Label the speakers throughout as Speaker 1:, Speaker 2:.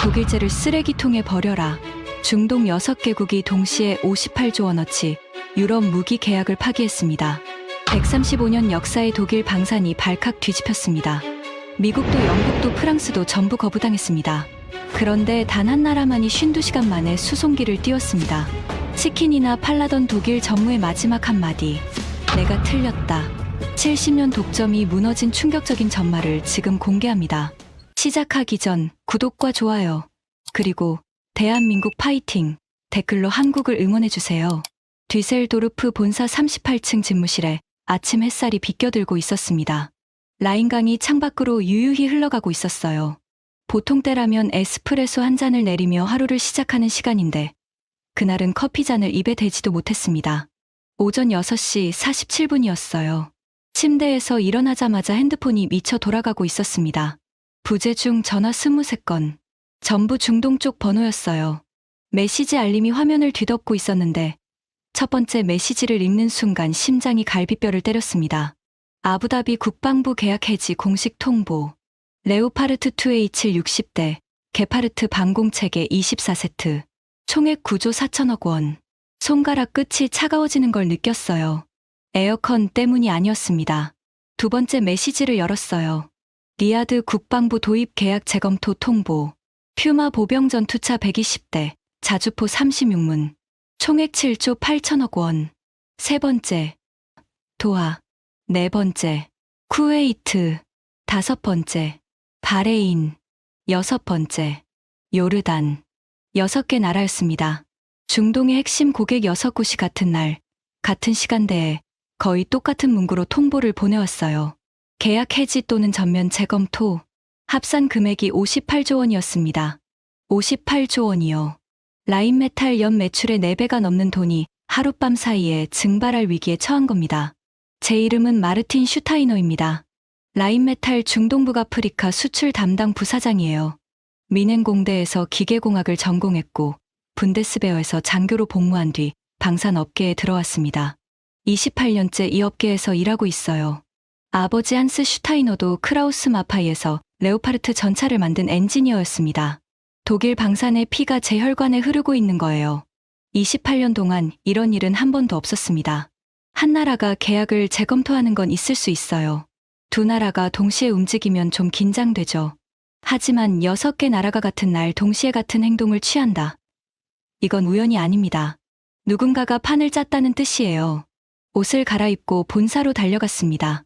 Speaker 1: 독일제를 쓰레기통에 버려라. 중동 6개국이 동시에 58조 원어치 유럽 무기 계약을 파기했습니다. 135년 역사의 독일 방산이 발칵 뒤집혔습니다. 미국도 영국도 프랑스도 전부 거부당했습니다. 그런데 단 한 나라만이 52시간 만에 수송기를 띄웠습니다. 치킨이나 팔라던 독일 전무의 마지막 한마디. 내가 틀렸다. 70년 독점이 무너진 충격적인 전말을 지금 공개합니다. 시작하기 전 구독과 좋아요, 그리고 대한민국 파이팅 댓글로 한국을 응원해주세요. 뒤셀도르프 본사 38층 집무실에 아침 햇살이 비껴들고 있었습니다. 라인강이 창밖으로 유유히 흘러가고 있었어요. 보통 때라면 에스프레소 한 잔을 내리며 하루를 시작하는 시간인데 그날은 커피잔을 입에 대지도 못했습니다. 오전 6시 47분이었어요. 침대에서 일어나자마자 핸드폰이 미쳐 돌아가고 있었습니다. 부재 중 전화 23건. 전부 중동 쪽 번호였어요. 메시지 알림이 화면을 뒤덮고 있었는데 첫 번째 메시지를 읽는 순간 심장이 갈비뼈를 때렸습니다. 아부다비 국방부 계약 해지 공식 통보. 레오파르트 2A7 60대, 게파르트 방공체계 24세트. 총액 9조 4천억 원. 손가락 끝이 차가워지는 걸 느꼈어요. 에어컨 때문이 아니었습니다. 두 번째 메시지를 열었어요. 리야드 국방부 도입 계약 재검토 통보. 퓨마 보병 전투차 120대, 자주포 36문. 총액 7조 8천억 원. 세 번째, 도하. 네 번째, 쿠웨이트. 다섯 번째, 바레인. 여섯 번째, 요르단. 6개 나라였습니다. 중동의 핵심 고객 6곳이 같은 날, 같은 시간대에 거의 똑같은 문구로 통보를 보내왔어요. 계약 해지 또는 전면 재검토. 합산 금액이 58조 원이었습니다. 58조 원이요. 라인메탈 연 매출의 4배가 넘는 돈이 하룻밤 사이에 증발할 위기에 처한 겁니다. 제 이름은 마르틴 슈타이너입니다. 라인메탈 중동북아프리카 수출 담당 부사장이에요. 미넨공대에서 기계공학을 전공했고 분데스베어에서 장교로 복무한 뒤 방산업계에 들어왔습니다. 28년째 이 업계에서 일하고 있어요. 아버지 한스 슈타이너도 크라우스 마파이에서 레오파르트 전차를 만든 엔지니어였습니다. 독일 방산의 피가 제 혈관에 흐르고 있는 거예요. 28년 동안 이런 일은 한 번도 없었습니다. 한 나라가 계약을 재검토하는 건 있을 수 있어요. 두 나라가 동시에 움직이면 좀 긴장되죠. 하지만 6개 나라가 같은 날 동시에 같은 행동을 취한다. 이건 우연이 아닙니다. 누군가가 판을 짰다는 뜻이에요. 옷을 갈아입고 본사로 달려갔습니다.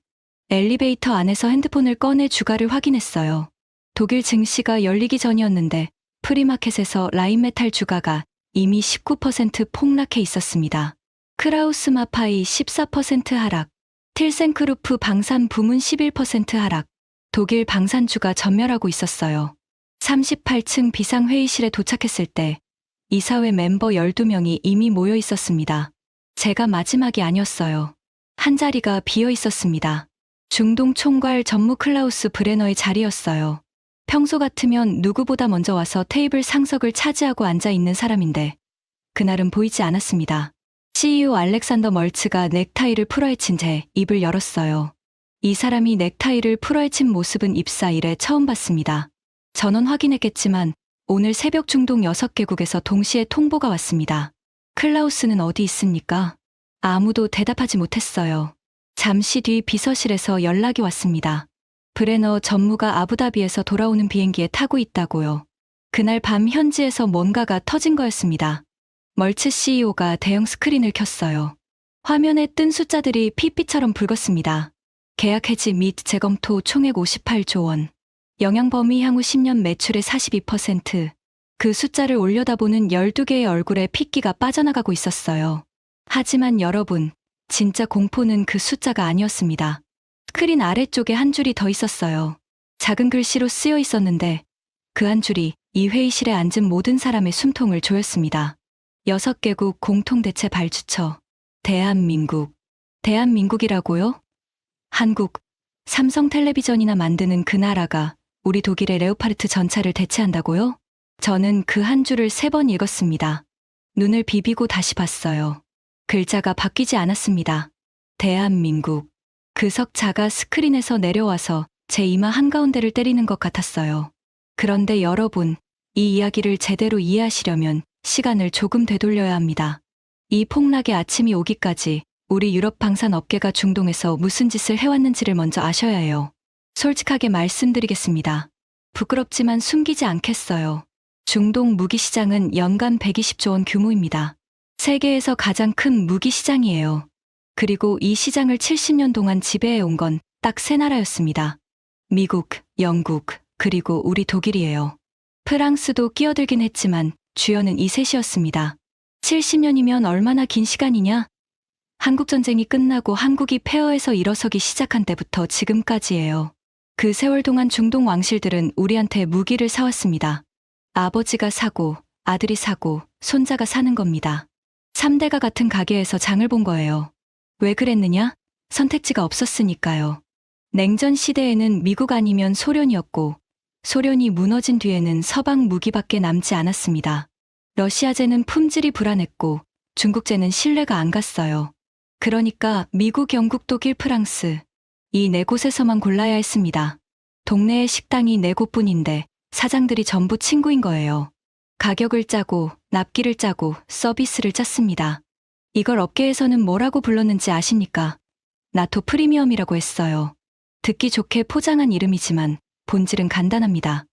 Speaker 1: 엘리베이터 안에서 핸드폰을 꺼내 주가를 확인했어요. 독일 증시가 열리기 전이었는데 프리마켓에서 라인메탈 주가가 이미 19% 폭락해 있었습니다. 크라우스 마파이 14% 하락, 틸센크루프 방산 부문 11% 하락, 독일 방산주가 전멸하고 있었어요. 38층 비상회의실에 도착했을 때 이사회 멤버 12명이 이미 모여 있었습니다. 제가 마지막이 아니었어요. 한 자리가 비어 있었습니다. 중동 총괄 전무 클라우스 브레너의 자리였어요. 평소 같으면 누구보다 먼저 와서 테이블 상석을 차지하고 앉아 있는 사람인데 그날은 보이지 않았습니다. CEO 알렉산더 멀츠가 넥타이를 풀어헤친 채 입을 열었어요. 이 사람이 넥타이를 풀어헤친 모습은 입사 이래 처음 봤습니다. 전원 확인했겠지만 오늘 새벽 중동 6개국에서 동시에 통보가 왔습니다. 클라우스는 어디 있습니까? 아무도 대답하지 못했어요. 잠시 뒤 비서실에서 연락이 왔습니다. 브레너 전무가 아부다비에서 돌아오는 비행기에 타고 있다고요. 그날 밤 현지에서 뭔가가 터진 거였습니다. 멀츠 CEO가 대형 스크린을 켰어요. 화면에 뜬 숫자들이 핏빛처럼 붉었습니다. 계약 해지 및 재검토 총액 58조 원. 영향 범위 향후 10년 매출의 42%. 그 숫자를 올려다보는 12개의 얼굴에 핏기가 빠져나가고 있었어요. 하지만 여러분, 진짜 공포는 그 숫자가 아니었습니다. 스크린 아래쪽에 한 줄이 더 있었어요. 작은 글씨로 쓰여 있었는데 그 한 줄이 이 회의실에 앉은 모든 사람의 숨통을 조였습니다. 6개국 공통대체 발주처. 대한민국. 대한민국이라고요? 한국. 삼성텔레비전이나 만드는 그 나라가 우리 독일의 레오파르트 전차를 대체한다고요? 저는 그 한 줄을 3번 읽었습니다. 눈을 비비고 다시 봤어요. 글자가 바뀌지 않았습니다. 대한민국. 그 석자가 스크린에서 내려와서 제 이마 한가운데를 때리는 것 같았어요. 그런데 여러분, 이 이야기를 제대로 이해하시려면 시간을 조금 되돌려야 합니다. 이 폭락의 아침이 오기까지 우리 유럽 방산 업계가 중동에서 무슨 짓을 해왔는지를 먼저 아셔야 해요. 솔직하게 말씀드리겠습니다. 부끄럽지만 숨기지 않겠어요. 중동 무기 시장은 연간 120조 원 규모입니다. 세계에서 가장 큰 무기 시장이에요. 그리고 이 시장을 70년 동안 지배해온 건 딱 세 나라였습니다. 미국, 영국, 그리고 우리 독일이에요. 프랑스도 끼어들긴 했지만 주요는 이 셋이었습니다. 70년이면 얼마나 긴 시간이냐? 한국전쟁이 끝나고 한국이 폐허에서 일어서기 시작한 때부터 지금까지예요. 그 세월 동안 중동 왕실들은 우리한테 무기를 사왔습니다. 아버지가 사고, 아들이 사고, 손자가 사는 겁니다. 3대가 같은 가게에서 장을 본 거예요. 왜 그랬느냐? 선택지가 없었으니까요. 냉전 시대에는 미국 아니면 소련이었고, 소련이 무너진 뒤에는 서방 무기밖에 남지 않았습니다. 러시아제는 품질이 불안했고, 중국제는 신뢰가 안 갔어요. 그러니까 미국, 영국, 독일, 프랑스, 이 네 곳에서만 골라야 했습니다. 동네의 식당이 네 곳뿐인데 사장들이 전부 친구인 거예요. 가격을 짜고, 납기를 짜고, 서비스를 짰습니다. 이걸 업계에서는 뭐라고 불렀는지 아십니까? 나토 프리미엄이라고 했어요. 듣기 좋게 포장한 이름이지만 본질은 간단합니다.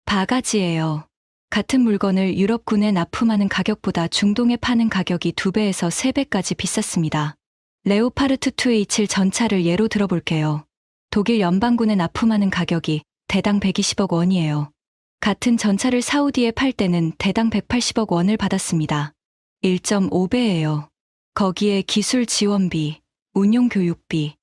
Speaker 1: 바가지예요. 같은 물건을 유럽군에 납품하는 가격보다 중동에 파는 가격이 2배에서 3배까지 비쌌습니다. 레오파르트 2A7 전차를 예로 들어볼게요. 독일 연방군에 납품하는 가격이 대당 120억 원이에요. 같은 전차를 사우디에 팔 때는 대당 180억 원을 받았습니다. 1.5배예요. 거기에 기술 지원비, 운용 교육비,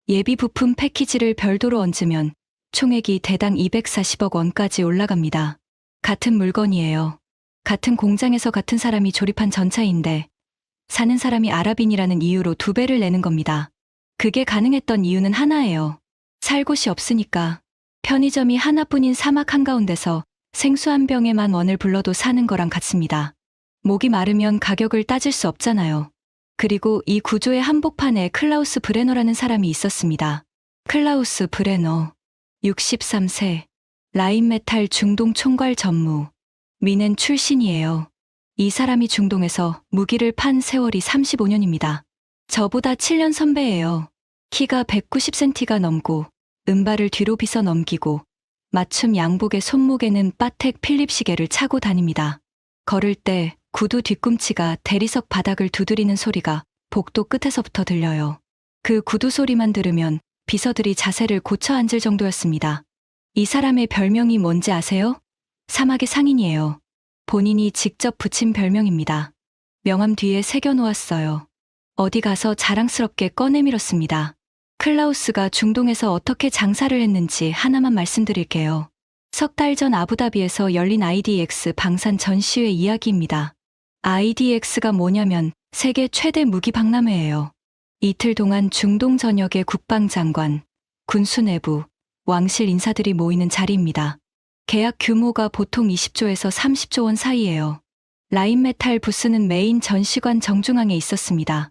Speaker 1: 예비 부품 패키지를 별도로 얹으면 총액이 대당 240억 원까지 올라갑니다. 같은 물건이에요. 같은 공장에서 같은 사람이 조립한 전차인데 사는 사람이 아랍인이라는 이유로 2배를 내는 겁니다. 그게 가능했던 이유는 하나예요. 살 곳이 없으니까. 편의점이 하나뿐인 사막 한가운데서 생수 한 병에 10,000원을 불러도 사는 거랑 같습니다. 목이 마르면 가격을 따질 수 없잖아요. 그리고 이 구조의 한복판에 클라우스 브레너라는 사람이 있었습니다. 클라우스 브레너, 63세, 라인메탈 중동 총괄 전무, 미넨 출신이에요. 이 사람이 중동에서 무기를 판 세월이 35년입니다. 저보다 7년 선배예요. 키가 190cm가 넘고 은발을 뒤로 빗어 넘기고 맞춤 양복의 손목에는 파텍 필립 시계를 차고 다닙니다. 걸을 때 구두 뒤꿈치가 대리석 바닥을 두드리는 소리가 복도 끝에서부터 들려요. 그 구두 소리만 들으면 비서들이 자세를 고쳐 앉을 정도였습니다. 이 사람의 별명이 뭔지 아세요? 사막의 상인이에요. 본인이 직접 붙인 별명입니다. 명함 뒤에 새겨놓았어요. 어디 가서 자랑스럽게 꺼내밀었습니다. 클라우스가 중동에서 어떻게 장사를 했는지 하나만 말씀드릴게요. 석 달 전 아부다비에서 열린 IDX 방산 전시회 이야기입니다. IDX가 뭐냐면 세계 최대 무기 박람회예요. 이틀 동안 중동 전역의 국방장관, 군수 내부, 왕실 인사들이 모이는 자리입니다. 계약 규모가 보통 20조에서 30조 원 사이예요. 라인메탈 부스는 메인 전시관 정중앙에 있었습니다.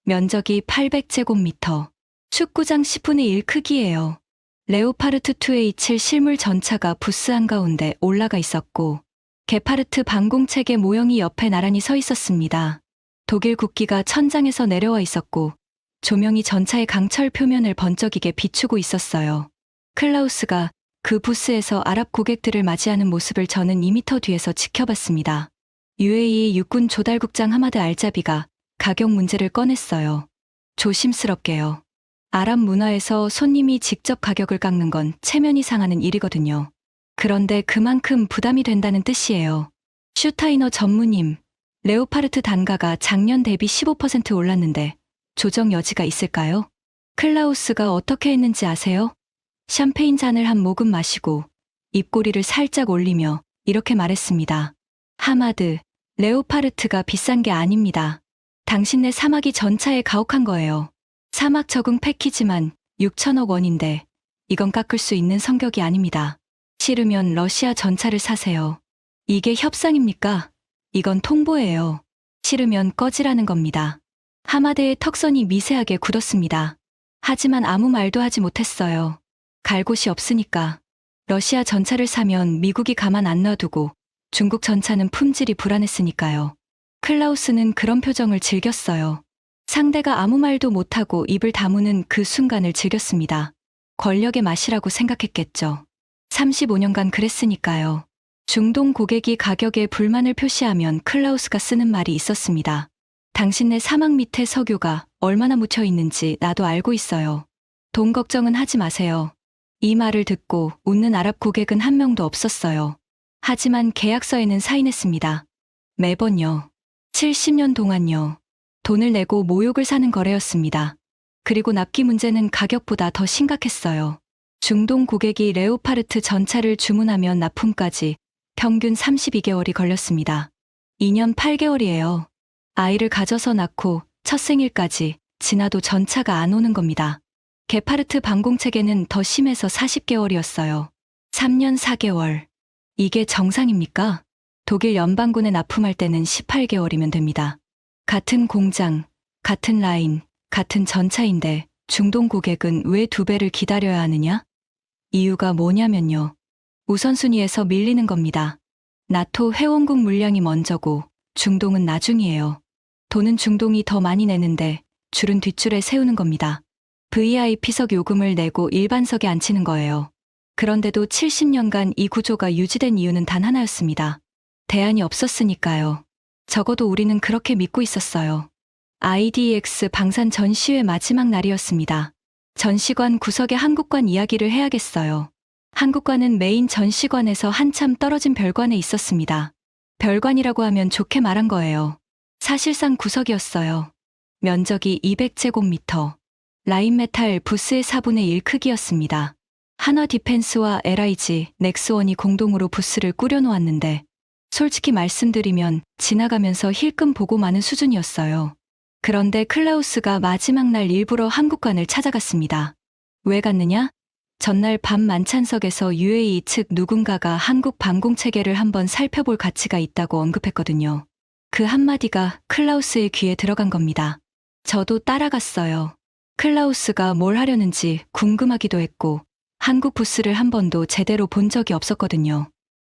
Speaker 1: 면적이 800제곱미터, 축구장 10분의 1 크기예요. 레오파르트 2A7 실물 전차가 부스 한가운데 올라가 있었고 게파르트 방공체계 모형이 옆에 나란히 서 있었습니다. 독일 국기가 천장에서 내려와 있었고 조명이 전차의 강철 표면을 번쩍이게 비추고 있었어요. 클라우스가 그 부스에서 아랍 고객들을 맞이하는 모습을 저는 2m 뒤에서 지켜봤습니다. UAE 육군 조달국장 하마드 알자비가 가격 문제를 꺼냈어요. 조심스럽게요. 아랍 문화에서 손님이 직접 가격을 깎는 건 체면이 상하는 일이거든요. 그런데 그만큼 부담이 된다는 뜻이에요. 슈타이너 전무님, 레오파르트 단가가 작년 대비 15% 올랐는데 조정 여지가 있을까요? 클라우스가 어떻게 했는지 아세요? 샴페인 잔을 한 모금 마시고 입꼬리를 살짝 올리며 이렇게 말했습니다. 하마드, 레오파르트가 비싼 게 아닙니다. 당신네 사막이 전차에 가혹한 거예요. 사막 적응 패키지만 6천억 원인데 이건 깎을 수 있는 성격이 아닙니다. 싫으면 러시아 전차를 사세요. 이게 협상입니까? 이건 통보예요. 싫으면 꺼지라는 겁니다. 하마드의 턱선이 미세하게 굳었습니다. 하지만 아무 말도 하지 못했어요. 갈 곳이 없으니까. 러시아 전차를 사면 미국이 가만 안 놔두고 중국 전차는 품질이 불안했으니까요. 클라우스는 그런 표정을 즐겼어요. 상대가 아무 말도 못하고 입을 다무는 그 순간을 즐겼습니다. 권력의 맛이라고 생각했겠죠. 35년간 그랬으니까요. 중동 고객이 가격에 불만을 표시하면 클라우스가 쓰는 말이 있었습니다. 당신네 사막 밑에 석유가 얼마나 묻혀 있는지 나도 알고 있어요. 돈 걱정은 하지 마세요. 이 말을 듣고 웃는 아랍 고객은 한 명도 없었어요. 하지만 계약서에는 사인했습니다. 매번요. 70년 동안요. 돈을 내고 모욕을 사는 거래였습니다. 그리고 납기 문제는 가격보다 더 심각했어요. 중동 고객이 레오파르트 전차를 주문하면 납품까지 평균 32개월이 걸렸습니다. 2년 8개월이에요. 아이를 가져서 낳고 첫 생일까지 지나도 전차가 안 오는 겁니다. 게파르트 방공체계는 더 심해서 40개월이었어요. 3년 4개월. 이게 정상입니까? 독일 연방군에 납품할 때는 18개월이면 됩니다. 같은 공장, 같은 라인, 같은 전차인데 중동 고객은 왜 2배를 기다려야 하느냐? 이유가 뭐냐면요. 우선순위에서 밀리는 겁니다. 나토 회원국 물량이 먼저고 중동은 나중이에요. 돈은 중동이 더 많이 내는데 줄은 뒷줄에 세우는 겁니다. VIP석 요금을 내고 일반석에 앉히는 거예요. 그런데도 70년간 이 구조가 유지된 이유는 단 하나였습니다. 대안이 없었으니까요. 적어도 우리는 그렇게 믿고 있었어요. IDX 방산 전시회 마지막 날이었습니다. 전시관 구석에 한국관 이야기를 해야겠어요. 한국관은 메인 전시관에서 한참 떨어진 별관에 있었습니다. 별관이라고 하면 좋게 말한 거예요. 사실상 구석이었어요. 면적이 200제곱미터. 라인메탈 부스의 4분의 1 크기였습니다. 한화 디펜스와 LIG, 넥스원이 공동으로 부스를 꾸려놓았는데 솔직히 말씀드리면 지나가면서 힐끔 보고 마는 수준이었어요. 그런데 클라우스가 마지막 날 일부러 한국관을 찾아갔습니다. 왜 갔느냐? 전날 밤 만찬석에서 UAE 측 누군가가 한국 방공체계를 한번 살펴볼 가치가 있다고 언급했거든요. 그 한마디가 클라우스의 귀에 들어간 겁니다. 저도 따라갔어요. 클라우스가 뭘 하려는지 궁금하기도 했고 한국 부스를 한 번도 제대로 본 적이 없었거든요.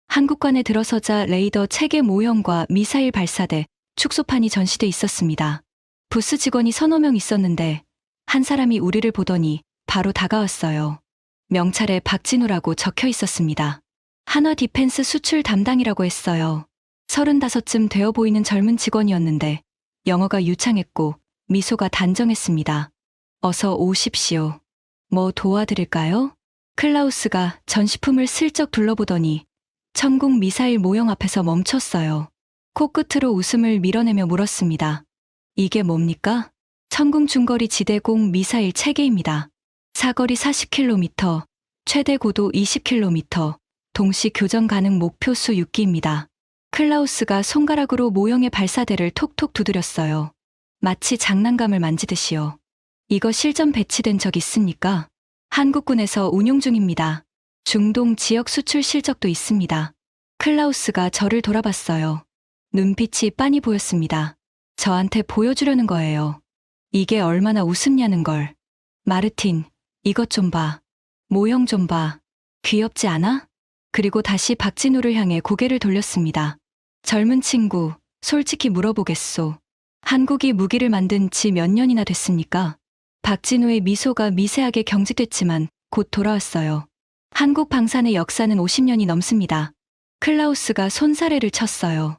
Speaker 1: 한국관에 들어서자 레이더 체계 모형과 미사일 발사대, 축소판이 전시돼 있었습니다. 부스 직원이 서너 명 있었는데 한 사람이 우리를 보더니 바로 다가왔어요. 명찰에 박진우라고 적혀 있었습니다. 한화 디펜스 수출 담당이라고 했어요. 35쯤 되어 보이는 젊은 직원이었는데 영어가 유창했고 미소가 단정했습니다. 어서 오십시오. 뭐 도와드릴까요? 클라우스가 전시품을 슬쩍 둘러보더니 천국 미사일 모형 앞에서 멈췄어요. 코끝으로 웃음을 밀어내며 물었습니다. 이게 뭡니까? 천궁 중거리 지대공 미사일 체계입니다. 사거리 40km, 최대 고도 20km, 동시 교전 가능 목표수 6기입니다. 클라우스가 손가락으로 모형의 발사대를 톡톡 두드렸어요. 마치 장난감을 만지듯이요. 이거 실전 배치된 적 있습니까? 한국군에서 운용 중입니다. 중동 지역 수출 실적도 있습니다. 클라우스가 저를 돌아봤어요. 눈빛이 빤히 보였습니다. 저한테 보여주려는 거예요. 이게 얼마나 우습냐는 걸. 마르틴, 이것 좀 봐. 모형 좀 봐. 귀엽지 않아? 그리고 다시 박진우를 향해 고개를 돌렸습니다. 젊은 친구, 솔직히 물어보겠소. 한국이 무기를 만든 지 몇 년이나 됐습니까? 박진우의 미소가 미세하게 경직됐지만 곧 돌아왔어요. 한국 방산의 역사는 50년이 넘습니다. 클라우스가 손사래를 쳤어요.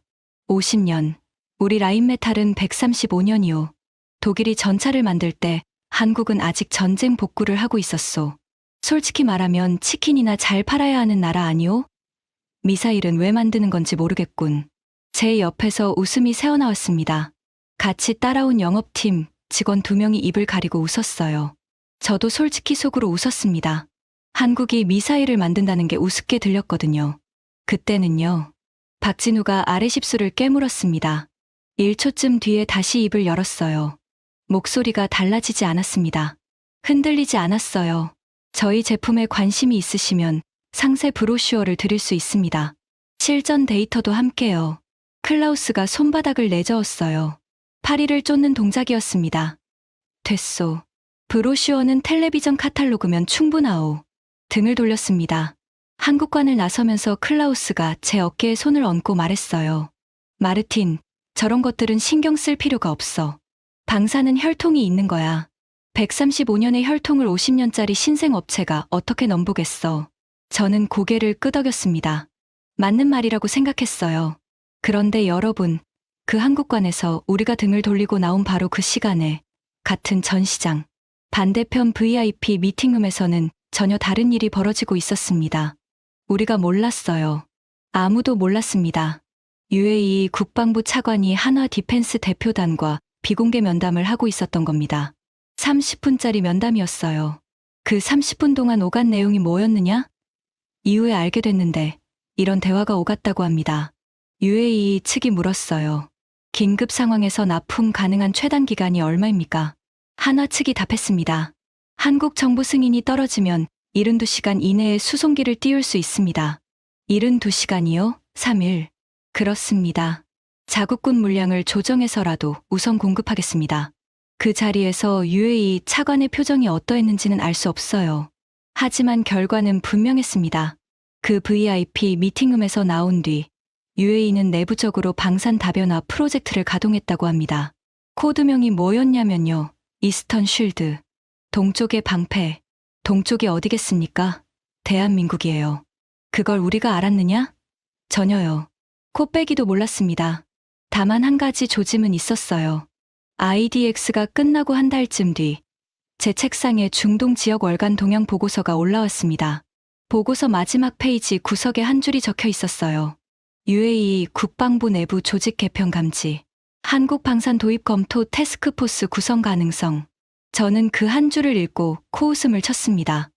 Speaker 1: 50년. 우리 라인메탈은 135년이요. 독일이 전차를 만들 때 한국은 아직 전쟁 복구를 하고 있었소. 솔직히 말하면 치킨이나 잘 팔아야 하는 나라 아니오? 미사일은 왜 만드는 건지 모르겠군. 제 옆에서 웃음이 새어나왔습니다. 같이 따라온 영업팀 직원 2명이 입을 가리고 웃었어요. 저도 솔직히 속으로 웃었습니다. 한국이 미사일을 만든다는 게 우습게 들렸거든요. 그때는요. 박진우가 아래십수를 깨물었습니다. 1초쯤 뒤에 다시 입을 열었어요. 목소리가 달라지지 않았습니다. 흔들리지 않았어요. 저희 제품에 관심이 있으시면 상세 브로슈어를 드릴 수 있습니다. 실전 데이터도 함께요. 클라우스가 손바닥을 내저었어요. 파리를 쫓는 동작이었습니다. 됐소. 브로슈어는 텔레비전 카탈로그면 충분하오. 등을 돌렸습니다. 한국관을 나서면서 클라우스가 제 어깨에 손을 얹고 말했어요. 마르틴, 저런 것들은 신경 쓸 필요가 없어. 방사는 혈통이 있는 거야. 135년의 혈통을 50년짜리 신생업체가 어떻게 넘보겠어. 저는 고개를 끄덕였습니다. 맞는 말이라고 생각했어요. 그런데 여러분, 그 한국관에서 우리가 등을 돌리고 나온 바로 그 시간에 같은 전시장, 반대편 VIP 미팅룸에서는 전혀 다른 일이 벌어지고 있었습니다. 우리가 몰랐어요. 아무도 몰랐습니다. UAE 국방부 차관이 한화 디펜스 대표단과 비공개 면담을 하고 있었던 겁니다. 30분짜리 면담이었어요. 그 30분 동안 오간 내용이 뭐였느냐? 이후에 알게 됐는데 이런 대화가 오갔다고 합니다. UAE 측이 물었어요. 긴급 상황에서 납품 가능한 최단 기간이 얼마입니까? 한화 측이 답했습니다. 한국 정부 승인이 떨어지면 72시간 이내에 수송기를 띄울 수 있습니다. 72시간이요? 3일. 그렇습니다. 자국군 물량을 조정해서라도 우선 공급하겠습니다. 그 자리에서 UAE 차관의 표정이 어떠했는지는 알 수 없어요. 하지만 결과는 분명했습니다. 그 VIP 미팅룸에서 나온 뒤 UAE는 내부적으로 방산 다변화 프로젝트를 가동했다고 합니다. 코드명이 뭐였냐면요. 이스턴 쉴드. 동쪽의 방패. 동쪽이 어디겠습니까? 대한민국이에요. 그걸 우리가 알았느냐? 전혀요. 코빼기도 몰랐습니다. 다만 한 가지 조짐은 있었어요. IDX가 끝나고 한 달쯤 뒤 제 책상에 중동 지역 월간 동향 보고서가 올라왔습니다. 보고서 마지막 페이지 구석에 한 줄이 적혀 있었어요. UAE 국방부 내부 조직 개편 감지. 한국 방산 도입 검토 태스크포스 구성 가능성. 저는 그 한 줄을 읽고 코웃음을 쳤습니다.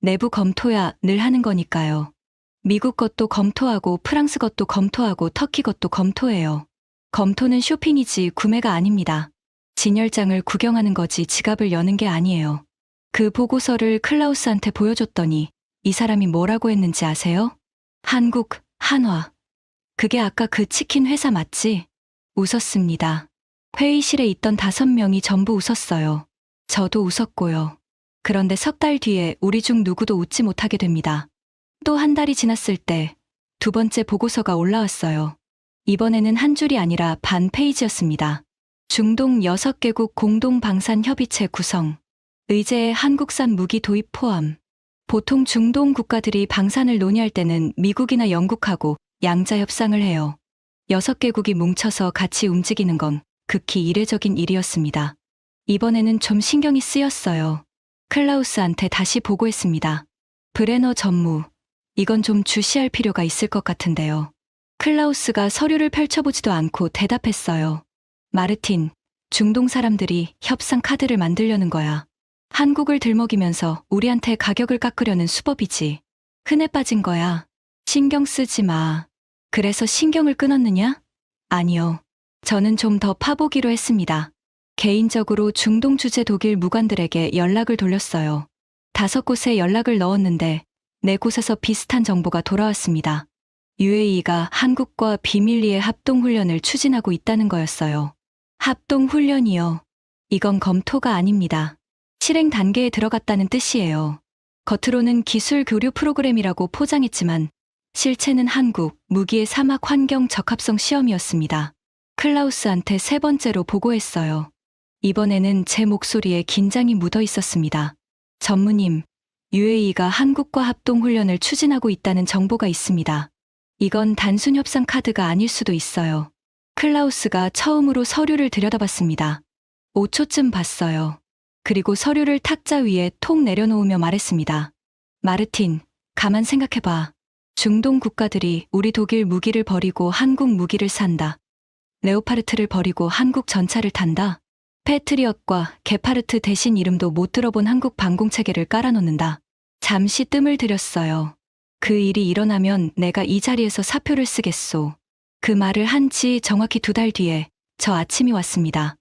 Speaker 1: 내부 검토야 늘 하는 거니까요. 미국 것도 검토하고 프랑스 것도 검토하고 터키 것도 검토해요. 검토는 쇼핑이지 구매가 아닙니다. 진열장을 구경하는 거지 지갑을 여는 게 아니에요. 그 보고서를 클라우스한테 보여줬더니 이 사람이 뭐라고 했는지 아세요? 한국, 한화. 그게 아까 그 치킨 회사 맞지? 웃었습니다. 회의실에 있던 5명이 전부 웃었어요. 저도 웃었고요. 그런데 석 달 뒤에 우리 중 누구도 웃지 못하게 됩니다. 또 한 달이 지났을 때 두 번째 보고서가 올라왔어요. 이번에는 한 줄이 아니라 반 페이지였습니다. 중동 6개국 공동방산협의체 구성. 의제의 한국산 무기 도입 포함. 보통 중동 국가들이 방산을 논의할 때는 미국이나 영국하고 양자 협상을 해요. 6개국이 뭉쳐서 같이 움직이는 건 극히 이례적인 일이었습니다. 이번에는 좀 신경이 쓰였어요. 클라우스한테 다시 보고했습니다. 브레너 전무, 이건 좀 주시할 필요가 있을 것 같은데요. 클라우스가 서류를 펼쳐보지도 않고 대답했어요. 마르틴, 중동 사람들이 협상 카드를 만들려는 거야. 한국을 들먹이면서 우리한테 가격을 깎으려는 수법이지. 흔해 빠진 거야. 신경 쓰지 마. 그래서 신경을 끊었느냐? 아니요. 저는 좀 더 파보기로 했습니다. 개인적으로 중동 주재 독일 무관들에게 연락을 돌렸어요. 5곳에 연락을 넣었는데 4곳에서 비슷한 정보가 돌아왔습니다. UAE가 한국과 비밀리에 합동훈련을 추진하고 있다는 거였어요. 합동훈련이요. 이건 검토가 아닙니다. 실행 단계에 들어갔다는 뜻이에요. 겉으로는 기술 교류 프로그램이라고 포장했지만 실체는 한국 무기의 사막 환경 적합성 시험이었습니다. 클라우스한테 3번째로 보고했어요. 이번에는 제 목소리에 긴장이 묻어 있었습니다. 전무님, UAE가 한국과 합동훈련을 추진하고 있다는 정보가 있습니다. 이건 단순 협상 카드가 아닐 수도 있어요. 클라우스가 처음으로 서류를 들여다봤습니다. 5초쯤 봤어요. 그리고 서류를 탁자 위에 톡 내려놓으며 말했습니다. 마르틴, 가만 생각해봐. 중동 국가들이 우리 독일 무기를 버리고 한국 무기를 산다. 레오파르트를 버리고 한국 전차를 탄다. 패트리엇과 게파르트 대신 이름도 못 들어본 한국 방공체계를 깔아놓는다. 잠시 뜸을 들였어요. 그 일이 일어나면 내가 이 자리에서 사표를 쓰겠소. 그 말을 한 지 정확히 2달 뒤에 저 아침이 왔습니다.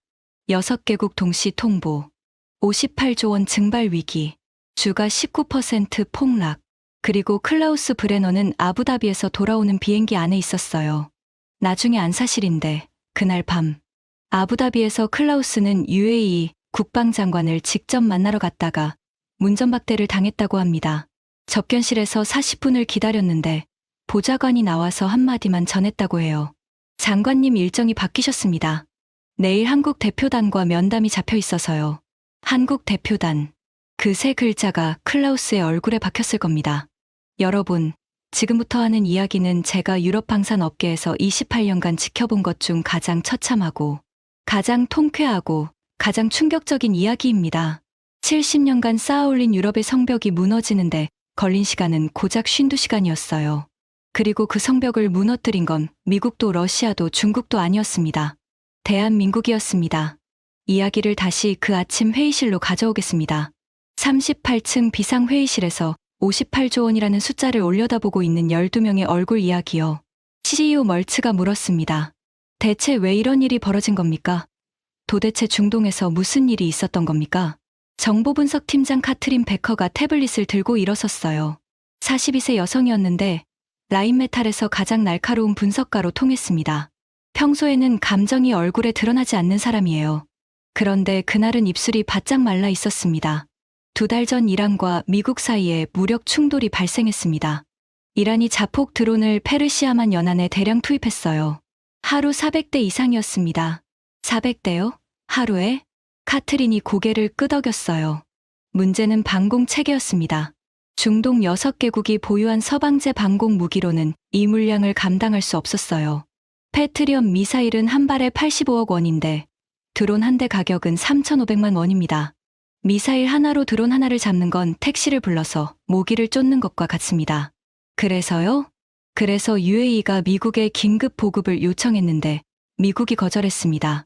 Speaker 1: 6개국 동시 통보. 58조 원 증발 위기. 주가 19% 폭락. 그리고 클라우스 브레너는 아부다비에서 돌아오는 비행기 안에 있었어요. 나중에 안 사실인데 그날 밤 아부다비에서 클라우스는 UAE 국방장관을 직접 만나러 갔다가 문전박대를 당했다고 합니다. 접견실에서 40분을 기다렸는데 보좌관이 나와서 한마디만 전했다고 해요. 장관님 일정이 바뀌셨습니다. 내일 한국 대표단과 면담이 잡혀 있어서요. 한국 대표단. 그 세 글자가 클라우스의 얼굴에 박혔을 겁니다. 여러분, 지금부터 하는 이야기는 제가 유럽 방산 업계에서 28년간 지켜본 것 중 가장 처참하고 가장 통쾌하고 가장 충격적인 이야기입니다. 70년간 쌓아올린 유럽의 성벽이 무너지는데 걸린 시간은 고작 52시간이었어요. 그리고 그 성벽을 무너뜨린 건 미국도 러시아도 중국도 아니었습니다. 대한민국이었습니다. 이야기를 다시 그 아침 회의실로 가져오겠습니다. 38층 비상회의실에서 58조 원이라는 숫자를 올려다보고 있는 12명의 얼굴 이야기요. CEO 멀츠가 물었습니다. 대체 왜 이런 일이 벌어진 겁니까? 도대체 중동에서 무슨 일이 있었던 겁니까? 정보분석팀장 카트린 베커가 태블릿을 들고 일어섰어요. 42세 여성이었는데 라인메탈에서 가장 날카로운 분석가로 통했습니다. 평소에는 감정이 얼굴에 드러나지 않는 사람이에요. 그런데 그날은 입술이 바짝 말라 있었습니다. 2달 전 이란과 미국 사이에 무력 충돌이 발생했습니다. 이란이 자폭 드론을 페르시아만 연안에 대량 투입했어요. 하루 400대 이상이었습니다. 400대요? 하루에? 카트린이 고개를 끄덕였어요. 문제는 방공 체계였습니다. 중동 6개국이 보유한 서방제 방공 무기로는 이 물량을 감당할 수 없었어요. 패트리엄 미사일은 한 발에 85억 원인데 드론 한 대 가격은 3,500만 원입니다. 미사일 하나로 드론 하나를 잡는 건 택시를 불러서 모기를 쫓는 것과 같습니다. 그래서요? 그래서 UAE가 미국에 긴급 보급을 요청했는데 미국이 거절했습니다.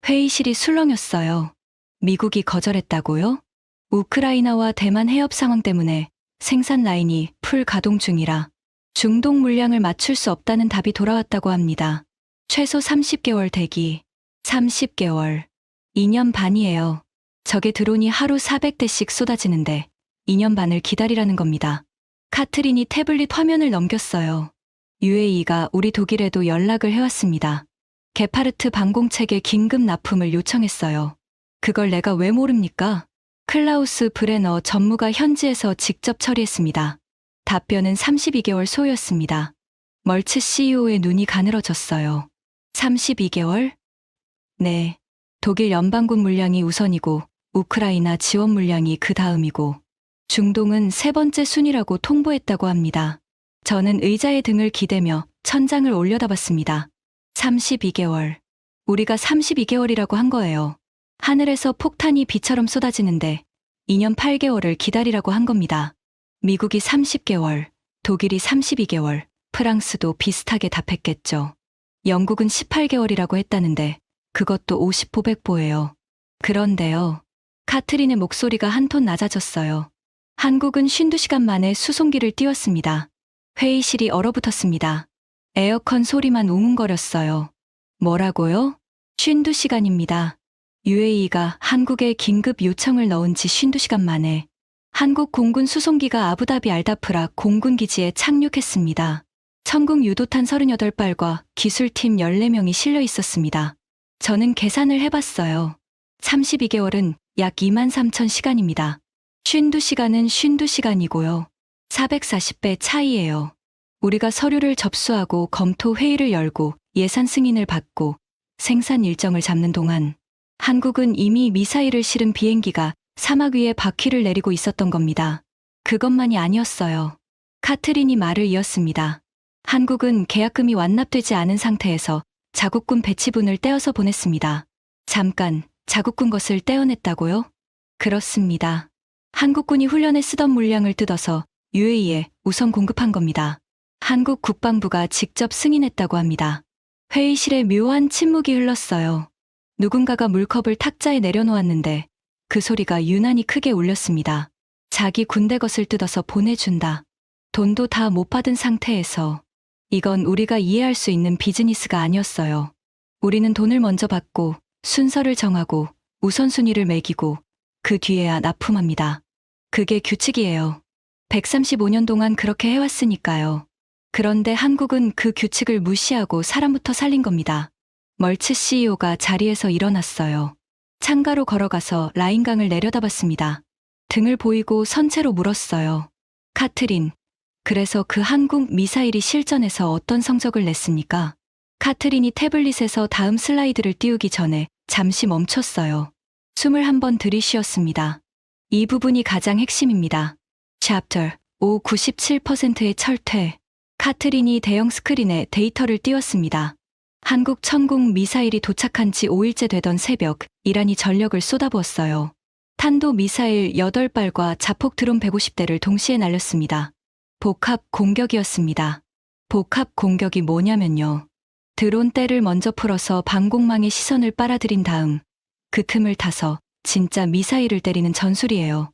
Speaker 1: 회의실이 술렁였어요. 미국이 거절했다고요? 우크라이나와 대만 해협 상황 때문에 생산 라인이 풀 가동 중이라 중동 물량을 맞출 수 없다는 답이 돌아왔다고 합니다. 최소 30개월 대기. 30개월. 2년 반이에요. 적의 드론이 하루 400대씩 쏟아지는데 2년 반을 기다리라는 겁니다. 카트린이 태블릿 화면을 넘겼어요. UAE가 우리 독일에도 연락을 해왔습니다. 게파르트 방공체계 긴급 납품을 요청했어요. 그걸 내가 왜 모릅니까? 클라우스 브레너 전무가 현지에서 직접 처리했습니다. 답변은 32개월 소요였습니다. 멀츠 CEO의 눈이 가늘어졌어요. 32개월? 네. 독일 연방군 물량이 우선이고 우크라이나 지원 물량이 그 다음이고 중동은 세 번째 순위라고 통보했다고 합니다. 저는 의자의 등을 기대며 천장을 올려다봤습니다. 32개월. 우리가 32개월이라고 한 거예요. 하늘에서 폭탄이 비처럼 쏟아지는데 2년 8개월을 기다리라고 한 겁니다. 미국이 30개월, 독일이 32개월, 프랑스도 비슷하게 답했겠죠. 영국은 18개월이라고 했다는데 그것도 50보백보예요. 그런데요. 카트린의 목소리가 한 톤 낮아졌어요. 한국은 52시간 만에 수송기를 띄웠습니다. 회의실이 얼어붙었습니다. 에어컨 소리만 웅웅거렸어요. 뭐라고요? 52시간입니다. UAE가 한국에 긴급 요청을 넣은 지 52시간 만에 한국 공군 수송기가 아부다비 알다프라 공군기지에 착륙했습니다. 천국 유도탄 38발과 기술팀 14명이 실려 있었습니다. 저는 계산을 해봤어요. 32개월은 약 23,000시간입니다. 52시간은 52시간이고요. 440배 차이예요. 우리가 서류를 접수하고 검토 회의를 열고 예산 승인을 받고 생산 일정을 잡는 동안 한국은 이미 미사일을 실은 비행기가 사막 위에 바퀴를 내리고 있었던 겁니다. 그것만이 아니었어요. 카트린이 말을 이었습니다. 한국은 계약금이 완납되지 않은 상태에서 자국군 배치분을 떼어서 보냈습니다. 잠깐, 자국군 것을 떼어냈다고요? 그렇습니다. 한국군이 훈련에 쓰던 물량을 뜯어서 UAE에 우선 공급한 겁니다. 한국 국방부가 직접 승인했다고 합니다. 회의실에 묘한 침묵이 흘렀어요. 누군가가 물컵을 탁자에 내려놓았는데 그 소리가 유난히 크게 울렸습니다. 자기 군대 것을 뜯어서 보내준다. 돈도 다 못 받은 상태에서. 이건 우리가 이해할 수 있는 비즈니스가 아니었어요. 우리는 돈을 먼저 받고 순서를 정하고 우선순위를 매기고 그 뒤에야 납품합니다. 그게 규칙이에요. 135년 동안 그렇게 해왔으니까요. 그런데 한국은 그 규칙을 무시하고 사람부터 살린 겁니다. 멀츠 CEO가 자리에서 일어났어요. 창가로 걸어가서 라인강을 내려다봤습니다. 등을 보이고 선체로 물었어요. 카트린, 그래서 그 한국 미사일이 실전에서 어떤 성적을 냈습니까? 카트린이 태블릿에서 다음 슬라이드를 띄우기 전에 잠시 멈췄어요. 숨을 한번 들이쉬었습니다. 이 부분이 가장 핵심입니다. Chapter 5 97%의 철퇴. 카트린이 대형 스크린에 데이터를 띄웠습니다. 한국 천궁 미사일이 도착한 지 5일째 되던 새벽, 이란이 전력을 쏟아부었어요. 탄도 미사일 8발과 자폭 드론 150대를 동시에 날렸습니다. 복합 공격이었습니다. 복합 공격이 뭐냐면요. 드론 떼를 먼저 풀어서 방공망의 시선을 빨아들인 다음 그 틈을 타서 진짜 미사일을 때리는 전술이에요.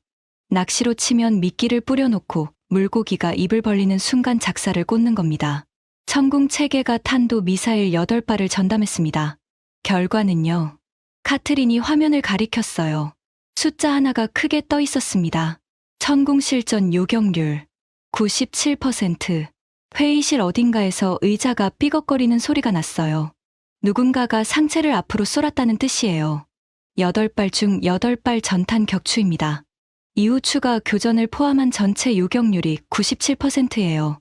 Speaker 1: 낚시로 치면 미끼를 뿌려놓고 물고기가 입을 벌리는 순간 작사를 꽂는 겁니다. 천궁 체계가 탄도 미사일 8발을 전담했습니다. 결과는요. 카트린이 화면을 가리켰어요. 숫자 하나가 크게 떠 있었습니다. 천궁 실전 요격률 97%. 회의실 어딘가에서 의자가 삐걱거리는 소리가 났어요. 누군가가 상체를 앞으로 쏠았다는 뜻이에요. 8발 중 8발 전탄 격추입니다. 이후 추가 교전을 포함한 전체 요격률이 97%예요.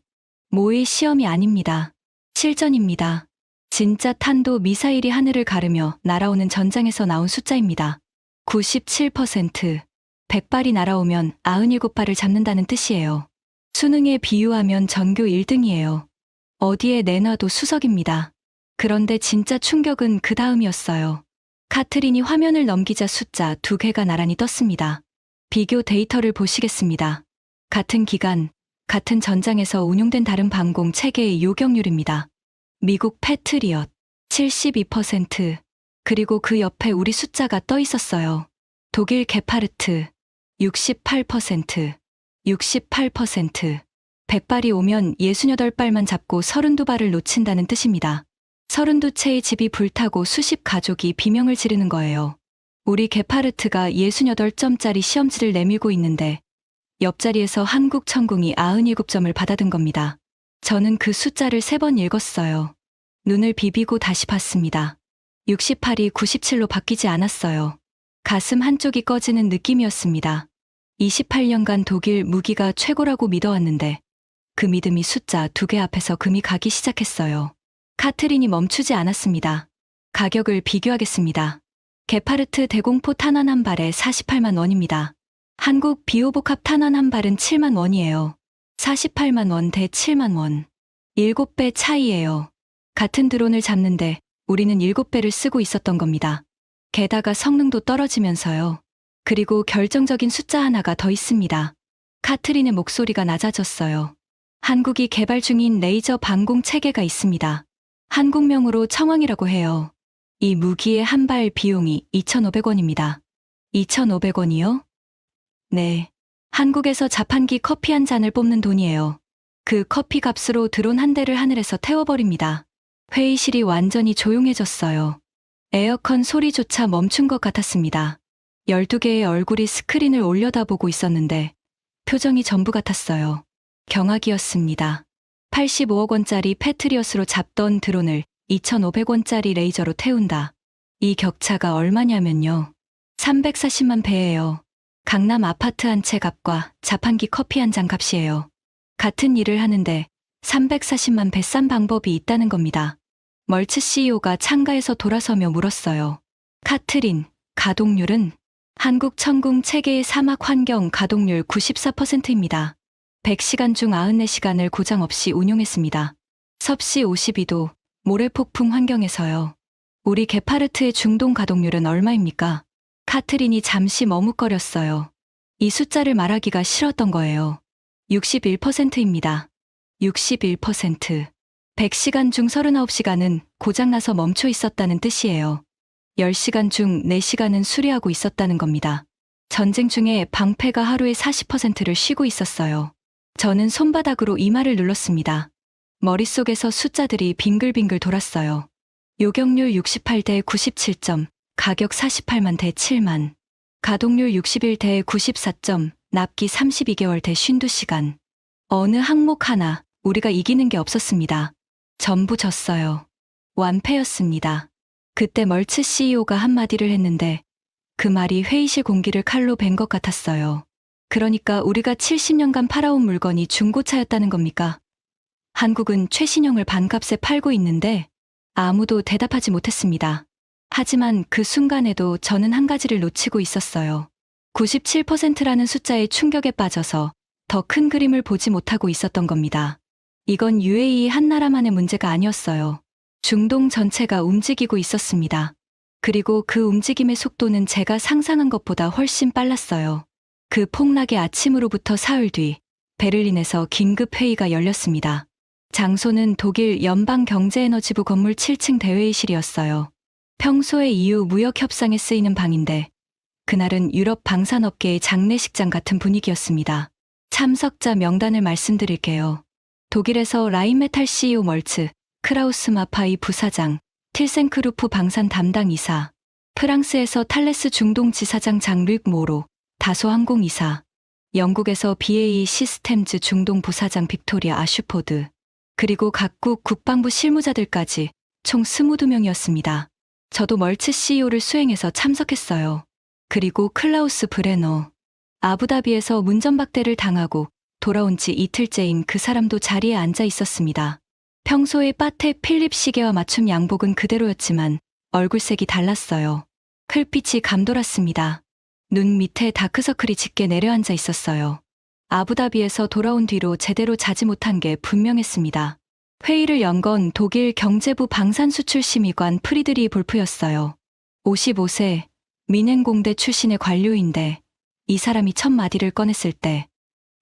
Speaker 1: 모의 시험이 아닙니다. 실전입니다. 진짜 탄도 미사일이 하늘을 가르며 날아오는 전장에서 나온 숫자입니다. 97%. 100발이 날아오면 97발을 잡는다는 뜻이에요. 수능에 비유하면 전교 1등이에요. 어디에 내놔도 수석입니다. 그런데 진짜 충격은 그 다음이었어요. 카트린이 화면을 넘기자 숫자 2개가 나란히 떴습니다. 비교 데이터를 보시겠습니다. 같은 기간, 같은 전장에서 운용된 다른 방공 체계의 요격률입니다. 미국 패트리엇 72%, 그리고 그 옆에 우리 숫자가 떠 있었어요. 독일 게파르트 68%, 68%. 100발이 오면 68발만 잡고 32발을 놓친다는 뜻입니다. 32채의 집이 불타고 수십 가족이 비명을 지르는 거예요. 우리 게파르트가 68점짜리 시험지를 내밀고 있는데 옆자리에서 한국 천궁이 97점을 받아든 겁니다. 저는 그 숫자를 3번 읽었어요. 눈을 비비고 다시 봤습니다. 68이 97로 바뀌지 않았어요. 가슴 한쪽이 꺼지는 느낌이었습니다. 28년간 독일 무기가 최고라고 믿어왔는데 그 믿음이 숫자 2개 앞에서 금이 가기 시작했어요. 카트린이 멈추지 않았습니다. 가격을 비교하겠습니다. 게파르트 대공포 탄환 한 발에 48만 원입니다. 한국 비호복합 탄환 한 발은 7만 원이에요. 48만 원 대 7만 원. 7배 차이예요. 같은 드론을 잡는데 우리는 7배를 쓰고 있었던 겁니다. 게다가 성능도 떨어지면서요. 그리고 결정적인 숫자 하나가 더 있습니다. 카트린의 목소리가 낮아졌어요. 한국이 개발 중인 레이저 방공 체계가 있습니다. 한국명으로 청왕이라고 해요. 이 무기의 한 발 비용이 2,500원입니다. 2,500원이요? 네. 한국에서 자판기 커피 한 잔을 뽑는 돈이에요. 그 커피 값으로 드론 한 대를 하늘에서 태워버립니다. 회의실이 완전히 조용해졌어요. 에어컨 소리조차 멈춘 것 같았습니다. 12개의 얼굴이 스크린을 올려다보고 있었는데 표정이 전부 같았어요. 경악이었습니다. 85억 원짜리 패트리엇으로 잡던 드론을 2,500원짜리 레이저로 태운다. 이 격차가 얼마냐면요. 340만 배예요. 강남 아파트 한 채 값과 자판기 커피 한 잔 값이에요. 같은 일을 하는데 340만 배 싼 방법이 있다는 겁니다. 멀츠 CEO가 창가에서 돌아서며 물었어요. 카트린, 가동률은? 한국 천궁 체계의 사막 환경 가동률 94%입니다. 100시간 중 94시간을 고장 없이 운용했습니다. 섭씨 52도, 모래폭풍 환경에서요. 우리 게파르트의 중동 가동률은 얼마입니까? 카트린이 잠시 머뭇거렸어요. 이 숫자를 말하기가 싫었던 거예요. 61%입니다. 61%. 100시간 중 39시간은 고장나서 멈춰 있었다는 뜻이에요. 10시간 중 4시간은 수리하고 있었다는 겁니다. 전쟁 중에 방패가 하루에 40%를 쉬고 있었어요. 저는 손바닥으로 이마를 눌렀습니다. 머릿속에서 숫자들이 빙글빙글 돌았어요. 요격률 68대 97점, 가격 48만 대 7만. 가동률 61대 94점, 납기 32개월 대 52시간. 어느 항목 하나 우리가 이기는 게 없었습니다. 전부 졌어요. 완패였습니다. 그때 멀츠 CEO가 한마디를 했는데 그 말이 회의실 공기를 칼로 벤 것 같았어요. 그러니까 우리가 70년간 팔아온 물건이 중고차였다는 겁니까? 한국은 최신형을 반값에 팔고 있는데 아무도 대답하지 못했습니다. 하지만 그 순간에도 저는 한 가지를 놓치고 있었어요. 97%라는 숫자의 충격에 빠져서 더 큰 그림을 보지 못하고 있었던 겁니다. 이건 UAE 한 나라만의 문제가 아니었어요. 중동 전체가 움직이고 있었습니다. 그리고 그 움직임의 속도는 제가 상상한 것보다 훨씬 빨랐어요. 그 폭락의 아침으로부터 사흘 뒤 베를린에서 긴급 회의가 열렸습니다. 장소는 독일 연방경제에너지부 건물 7층 대회의실이었어요. 평소에 EU 무역 협상에 쓰이는 방인데 그날은 유럽 방산업계의 장례식장 같은 분위기였습니다. 참석자 명단을 말씀드릴게요. 독일에서 라인메탈 CEO 멀츠, 크라우스 마파이 부사장, 틸센크루프 방산 담당 이사, 프랑스에서 탈레스 중동 지사장 장르익 모로, 다소 항공 이사, 영국에서 BAE 시스템즈 중동 부사장 빅토리아 아슈포드, 그리고 각국 국방부 실무자들까지 총 22명이었습니다. 저도 멀츠 CEO를 수행해서 참석했어요. 그리고 클라우스 브레너, 아부다비에서 문전박대를 당하고 돌아온 지 이틀째인 그 사람도 자리에 앉아 있었습니다. 평소에 빠테 필립 시계와 맞춤 양복은 그대로였지만 얼굴색이 달랐어요. 흘빛이 감돌았습니다. 눈 밑에 다크서클이 짙게 내려앉아 있었어요. 아부다비에서 돌아온 뒤로 제대로 자지 못한 게 분명했습니다. 회의를 연 건 독일 경제부 방산수출심의관 프리드리 볼프였어요. 55세, 민행공대 출신의 관료인데 이 사람이 첫 마디를 꺼냈을 때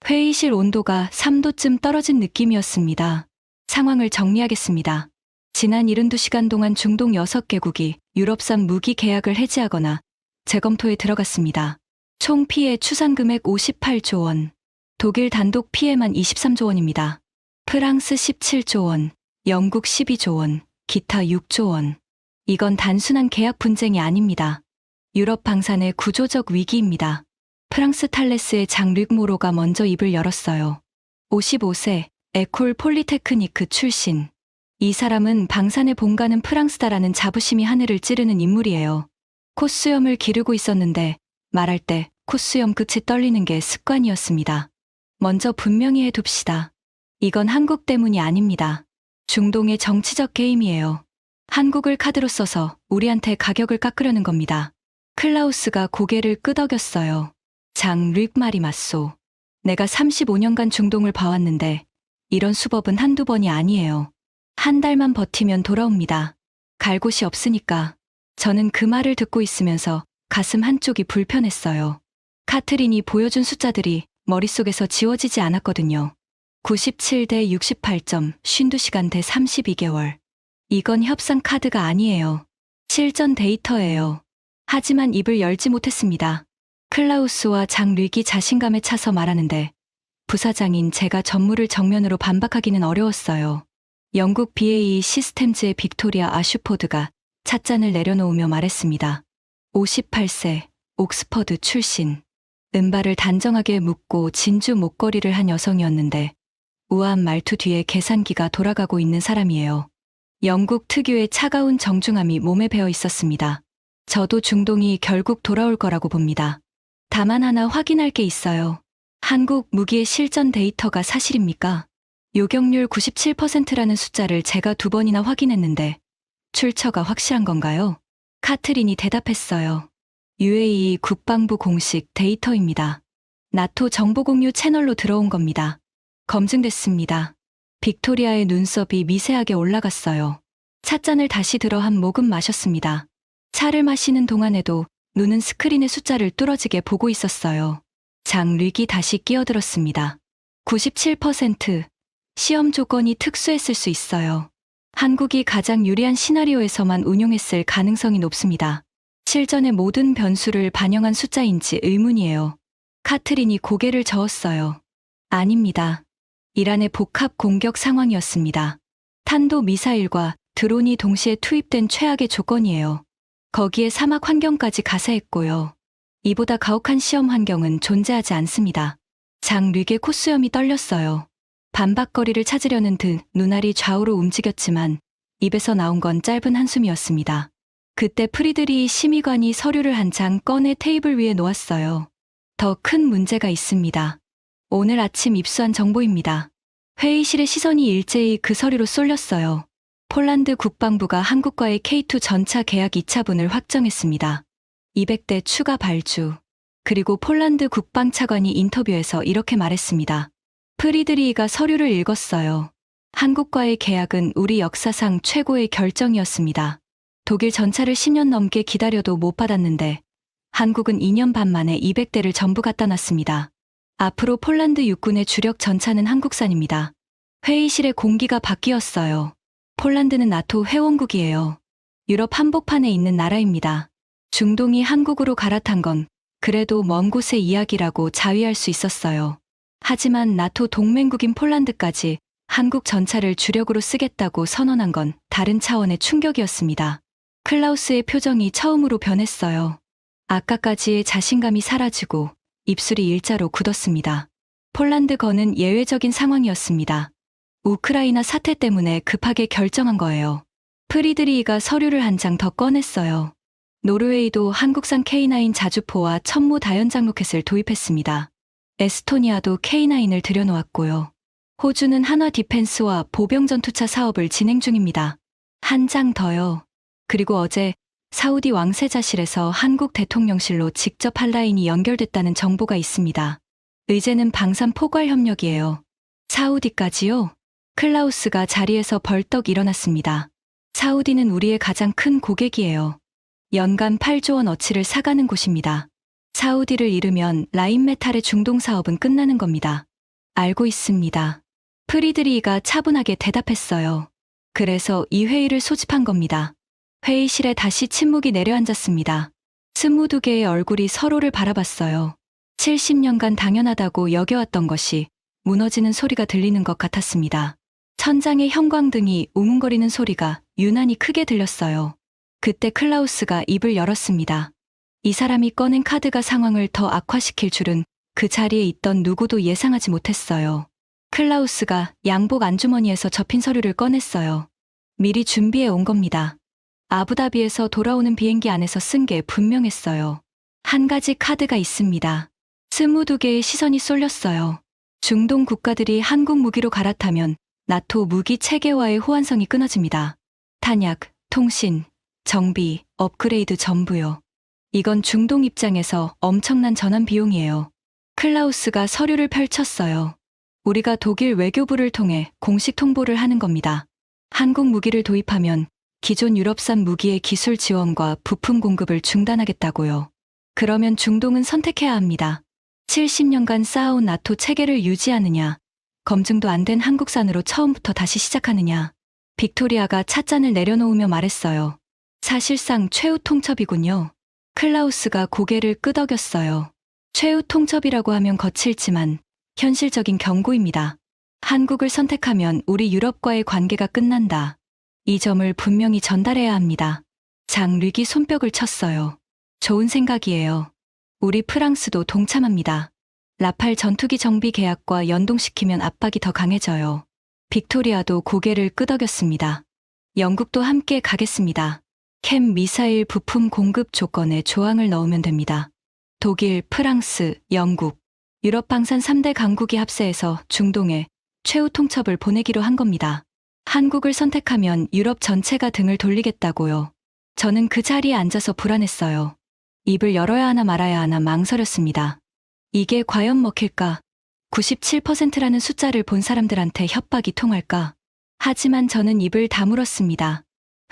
Speaker 1: 회의실 온도가 3도쯤 떨어진 느낌이었습니다. 상황을 정리하겠습니다. 지난 72시간 동안 중동 6개국이 유럽산 무기 계약을 해지하거나 재검토에 들어갔습니다. 총 피해 추산 금액 58조 원, 독일 단독 피해만 23조 원입니다. 프랑스 17조 원, 영국 12조 원, 기타 6조 원. 이건 단순한 계약 분쟁이 아닙니다. 유럽 방산의 구조적 위기입니다. 프랑스 탈레스의 장르익 모로가 먼저 입을 열었어요. 55세, 에콜 폴리테크니크 출신. 이 사람은 방산의 본가는 프랑스다라는 자부심이 하늘을 찌르는 인물이에요. 콧수염을 기르고 있었는데 말할 때 콧수염 끝이 떨리는 게 습관이었습니다. 먼저 분명히 해둡시다. 이건 한국 때문이 아닙니다. 중동의 정치적 게임이에요. 한국을 카드로 써서 우리한테 가격을 깎으려는 겁니다. 클라우스가 고개를 끄덕였어요. 장르익 말이 맞소. 내가 35년간 중동을 봐왔는데 이런 수법은 한두 번이 아니에요. 한 달만 버티면 돌아옵니다. 갈 곳이 없으니까. 저는 그 말을 듣고 있으면서 가슴 한쪽이 불편했어요. 카트린이 보여준 숫자들이 머릿속에서 지워지지 않았거든요. 97대 68점, 52시간 대 32개월. 이건 협상 카드가 아니에요. 실전 데이터예요. 하지만 입을 열지 못했습니다. 클라우스와 장르익이 자신감에 차서 말하는데 부사장인 제가 전무를 정면으로 반박하기는 어려웠어요. 영국 BAE 시스템즈의 빅토리아 아슈포드가 찻잔을 내려놓으며 말했습니다. 58세, 옥스퍼드 출신. 은발을 단정하게 묶고 진주 목걸이를 한 여성이었는데 우아한 말투 뒤에 계산기가 돌아가고 있는 사람이에요. 영국 특유의 차가운 정중함이 몸에 배어 있었습니다. 저도 중동이 결국 돌아올 거라고 봅니다. 다만 하나 확인할 게 있어요. 한국 무기의 실전 데이터가 사실입니까? 요격률 97%라는 숫자를 제가 2번이나 확인했는데 출처가 확실한 건가요? 카트린이 대답했어요. UAE 국방부 공식 데이터입니다. 나토 정보공유 채널로 들어온 겁니다. 검증됐습니다. 빅토리아의 눈썹이 미세하게 올라갔어요. 찻잔을 다시 들어 한 모금 마셨습니다. 차를 마시는 동안에도 눈은 스크린의 숫자를 뚫어지게 보고 있었어요. 장르익이 다시 끼어들었습니다. 97%. 시험 조건이 특수했을 수 있어요. 한국이 가장 유리한 시나리오에서만 운용했을 가능성이 높습니다. 실전의 모든 변수를 반영한 숫자인지 의문이에요. 카트린이 고개를 저었어요. 아닙니다. 이란의 복합 공격 상황이었습니다. 탄도 미사일과 드론이 동시에 투입된 최악의 조건이에요. 거기에 사막 환경까지 가세했고요. 이보다 가혹한 시험 환경은 존재하지 않습니다. 장르익의 콧수염이 떨렸어요. 반박거리를 찾으려는 듯 눈알이 좌우로 움직였지만 입에서 나온 건 짧은 한숨이었습니다. 그때 프리드리 심의관이 서류를 한 장 꺼내 테이블 위에 놓았어요. 더 큰 문제가 있습니다. 오늘 아침 입수한 정보입니다. 회의실의 시선이 일제히 그 서류로 쏠렸어요. 폴란드 국방부가 한국과의 K2 전차 계약 2차분을 확정했습니다. 200대 추가 발주. 그리고 폴란드 국방차관이 인터뷰에서 이렇게 말했습니다. 프리드리히가 서류를 읽었어요. 한국과의 계약은 우리 역사상 최고의 결정이었습니다. 독일 전차를 10년 넘게 기다려도 못 받았는데 한국은 2년 반 만에 200대를 전부 갖다 놨습니다. 앞으로 폴란드 육군의 주력 전차는 한국산입니다. 회의실의 공기가 바뀌었어요. 폴란드는 나토 회원국이에요. 유럽 한복판에 있는 나라입니다. 중동이 한국으로 갈아탄 건 그래도 먼 곳의 이야기라고 자위할 수 있었어요. 하지만 나토 동맹국인 폴란드까지 한국 전차를 주력으로 쓰겠다고 선언한 건 다른 차원의 충격이었습니다. 클라우스의 표정이 처음으로 변했어요. 아까까지의 자신감이 사라지고 입술이 일자로 굳었습니다. 폴란드 거는 예외적인 상황이었습니다. 우크라이나 사태 때문에 급하게 결정한 거예요. 프리드리히가 서류를 한 장 더 꺼냈어요. 노르웨이도 한국산 K9 자주포와 천무 다연장 로켓을 도입했습니다. 에스토니아도 K9을 들여놓았고요. 호주는 한화 디펜스와 보병 전투차 사업을 진행 중입니다. 한 장 더요. 그리고 어제 사우디 왕세자실에서 한국 대통령실로 직접 한라인이 연결됐다는 정보가 있습니다. 의제는 방산 포괄 협력이에요. 사우디까지요? 클라우스가 자리에서 벌떡 일어났습니다. 사우디는 우리의 가장 큰 고객이에요. 연간 8조 원 어치를 사가는 곳입니다. 사우디를 잃으면 라인메탈의 중동 사업은 끝나는 겁니다. 알고 있습니다. 프리드리히가 차분하게 대답했어요. 그래서 이 회의를 소집한 겁니다. 회의실에 다시 침묵이 내려앉았습니다. 22개의 얼굴이 서로를 바라봤어요. 70년간 당연하다고 여겨왔던 것이 무너지는 소리가 들리는 것 같았습니다. 천장의 형광등이 우문거리는 소리가 유난히 크게 들렸어요. 그때 클라우스가 입을 열었습니다. 이 사람이 꺼낸 카드가 상황을 더 악화시킬 줄은 그 자리에 있던 누구도 예상하지 못했어요. 클라우스가 양복 안주머니에서 접힌 서류를 꺼냈어요. 미리 준비해 온 겁니다. 아부다비에서 돌아오는 비행기 안에서 쓴 게 분명했어요. 한 가지 카드가 있습니다. 22개의 시선이 쏠렸어요. 중동 국가들이 한국 무기로 갈아타면 나토 무기 체계와의 호환성이 끊어집니다. 탄약, 통신, 정비, 업그레이드 전부요. 이건 중동 입장에서 엄청난 전환 비용이에요. 클라우스가 서류를 펼쳤어요. 우리가 독일 외교부를 통해 공식 통보를 하는 겁니다. 한국 무기를 도입하면 기존 유럽산 무기의 기술 지원과 부품 공급을 중단하겠다고요. 그러면 중동은 선택해야 합니다. 70년간 쌓아온 나토 체계를 유지하느냐, 검증도 안 된 한국산으로 처음부터 다시 시작하느냐. 빅토리아가 찻잔을 내려놓으며 말했어요. 사실상 최후 통첩이군요. 클라우스가 고개를 끄덕였어요. 최후 통첩이라고 하면 거칠지만 현실적인 경고입니다. 한국을 선택하면 우리 유럽과의 관계가 끝난다. 이 점을 분명히 전달해야 합니다. 장 류기 손뼉을 쳤어요. 좋은 생각이에요. 우리 프랑스도 동참합니다. 라팔 전투기 정비 계약과 연동시키면 압박이 더 강해져요. 빅토리아도 고개를 끄덕였습니다. 영국도 함께 가겠습니다. 캠 미사일 부품 공급 조건에 조항을 넣으면 됩니다. 독일, 프랑스, 영국, 유럽 방산 3대 강국이 합세해서 중동에 최후 통첩을 보내기로 한 겁니다. 한국을 선택하면 유럽 전체가 등을 돌리겠다고요. 저는 그 자리에 앉아서 불안했어요. 입을 열어야 하나 말아야 하나 망설였습니다. 이게 과연 먹힐까? 97%라는 숫자를 본 사람들한테 협박이 통할까? 하지만 저는 입을 다물었습니다.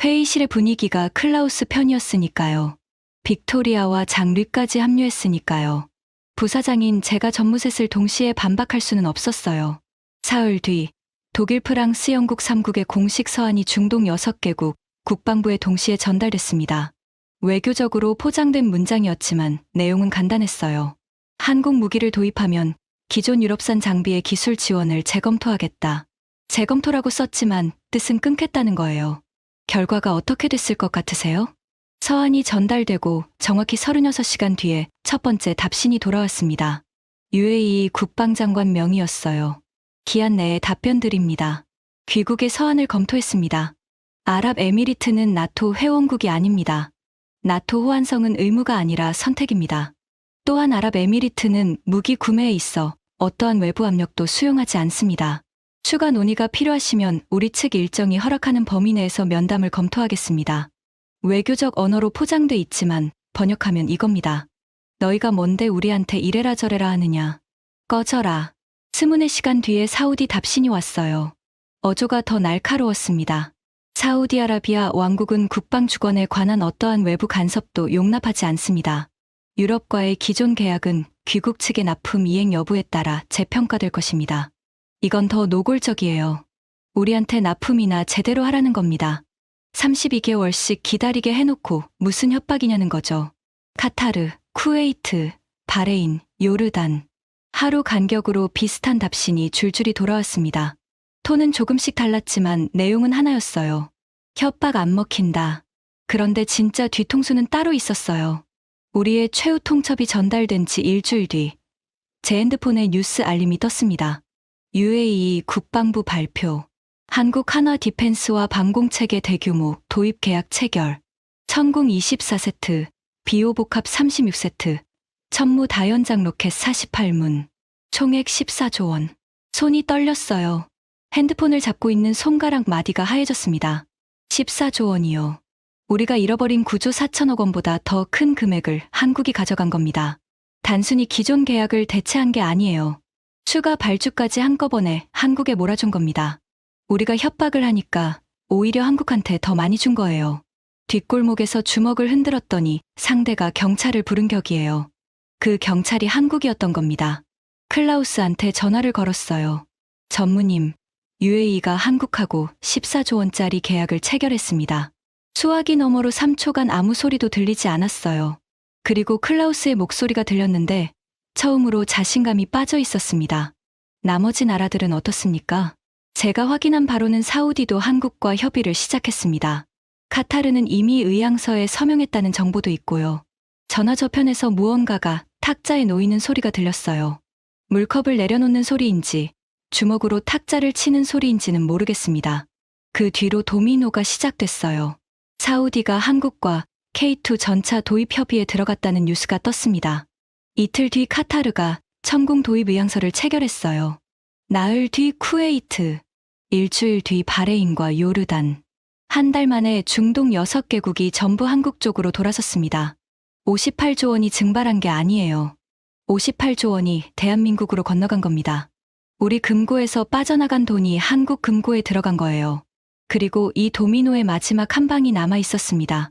Speaker 1: 회의실의 분위기가 클라우스 편이었으니까요. 빅토리아와 장류까지 합류했으니까요. 부사장인 제가 전무셋을 동시에 반박할 수는 없었어요. 사흘 뒤 독일, 프랑스, 영국 3국의 공식 서한이 중동 6개국 국방부에 동시에 전달됐습니다. 외교적으로 포장된 문장이었지만 내용은 간단했어요. 한국 무기를 도입하면 기존 유럽산 장비의 기술 지원을 재검토하겠다. 재검토라고 썼지만 뜻은 끊겠다는 거예요. 결과가 어떻게 됐을 것 같으세요? 서한이 전달되고 정확히 36시간 뒤에 첫 번째 답신이 돌아왔습니다. UAE 국방장관 명의였어요. 기한 내에 답변 드립니다. 귀국의 서한을 검토했습니다. 아랍에미리트는 나토 회원국이 아닙니다. 나토 호환성은 의무가 아니라 선택입니다. 또한 아랍에미리트는 무기 구매에 있어 어떠한 외부 압력도 수용하지 않습니다. 추가 논의가 필요하시면 우리 측 일정이 허락하는 범위 내에서 면담을 검토하겠습니다. 외교적 언어로 포장돼 있지만 번역하면 이겁니다. 너희가 뭔데 우리한테 이래라 저래라 하느냐. 꺼져라. 스문의 시간 뒤에 사우디 답신이 왔어요. 어조가 더 날카로웠습니다. 사우디아라비아 왕국은 국방 주권에 관한 어떠한 외부 간섭도 용납하지 않습니다. 유럽과의 기존 계약은 귀국 측의 납품 이행 여부에 따라 재평가될 것입니다. 이건 더 노골적이에요. 우리한테 납품이나 제대로 하라는 겁니다. 32개월씩 기다리게 해놓고 무슨 협박이냐는 거죠. 카타르, 쿠웨이트, 바레인, 요르단. 하루 간격으로 비슷한 답신이 줄줄이 돌아왔습니다. 톤은 조금씩 달랐지만 내용은 하나였어요. 협박 안 먹힌다. 그런데 진짜 뒤통수는 따로 있었어요. 우리의 최후 통첩이 전달된 지 일주일 뒤, 제 핸드폰에 뉴스 알림이 떴습니다. UAE 국방부 발표. 한국 한화 디펜스와 방공체계 대규모 도입 계약 체결. 천궁 24세트, 비오 복합 36세트, 천무 다연장 로켓 48문. 총액 14조 원. 손이 떨렸어요. 핸드폰을 잡고 있는 손가락 마디가 하얘졌습니다. 14조 원이요. 우리가 잃어버린 9조 4천억 원보다 더 큰 금액을 한국이 가져간 겁니다. 단순히 기존 계약을 대체한 게 아니에요. 추가 발주까지 한꺼번에 한국에 몰아준 겁니다. 우리가 협박을 하니까 오히려 한국한테 더 많이 준 거예요. 뒷골목에서 주먹을 흔들었더니 상대가 경찰을 부른 격이에요. 그 경찰이 한국이었던 겁니다. 클라우스한테 전화를 걸었어요. 전무님, UAE가 한국하고 14조 원짜리 계약을 체결했습니다. 수화기 너머로 3초간 아무 소리도 들리지 않았어요. 그리고 클라우스의 목소리가 들렸는데 처음으로 자신감이 빠져 있었습니다. 나머지 나라들은 어떻습니까? 제가 확인한 바로는 사우디도 한국과 협의를 시작했습니다. 카타르는 이미 의향서에 서명했다는 정보도 있고요. 전화 저편에서 무언가가 탁자에 놓이는 소리가 들렸어요. 물컵을 내려놓는 소리인지 주먹으로 탁자를 치는 소리인지는 모르겠습니다. 그 뒤로 도미노가 시작됐어요. 사우디가 한국과 K2 전차 도입 협의에 들어갔다는 뉴스가 떴습니다. 이틀 뒤 카타르가 천궁 도입 의향서를 체결했어요. 나흘 뒤 쿠웨이트, 일주일 뒤 바레인과 요르단. 한 달 만에 중동 6개국이 전부 한국 쪽으로 돌아섰습니다. 58조 원이 증발한 게 아니에요. 58조 원이 대한민국으로 건너간 겁니다. 우리 금고에서 빠져나간 돈이 한국 금고에 들어간 거예요. 그리고 이 도미노의 마지막 한 방이 남아 있었습니다.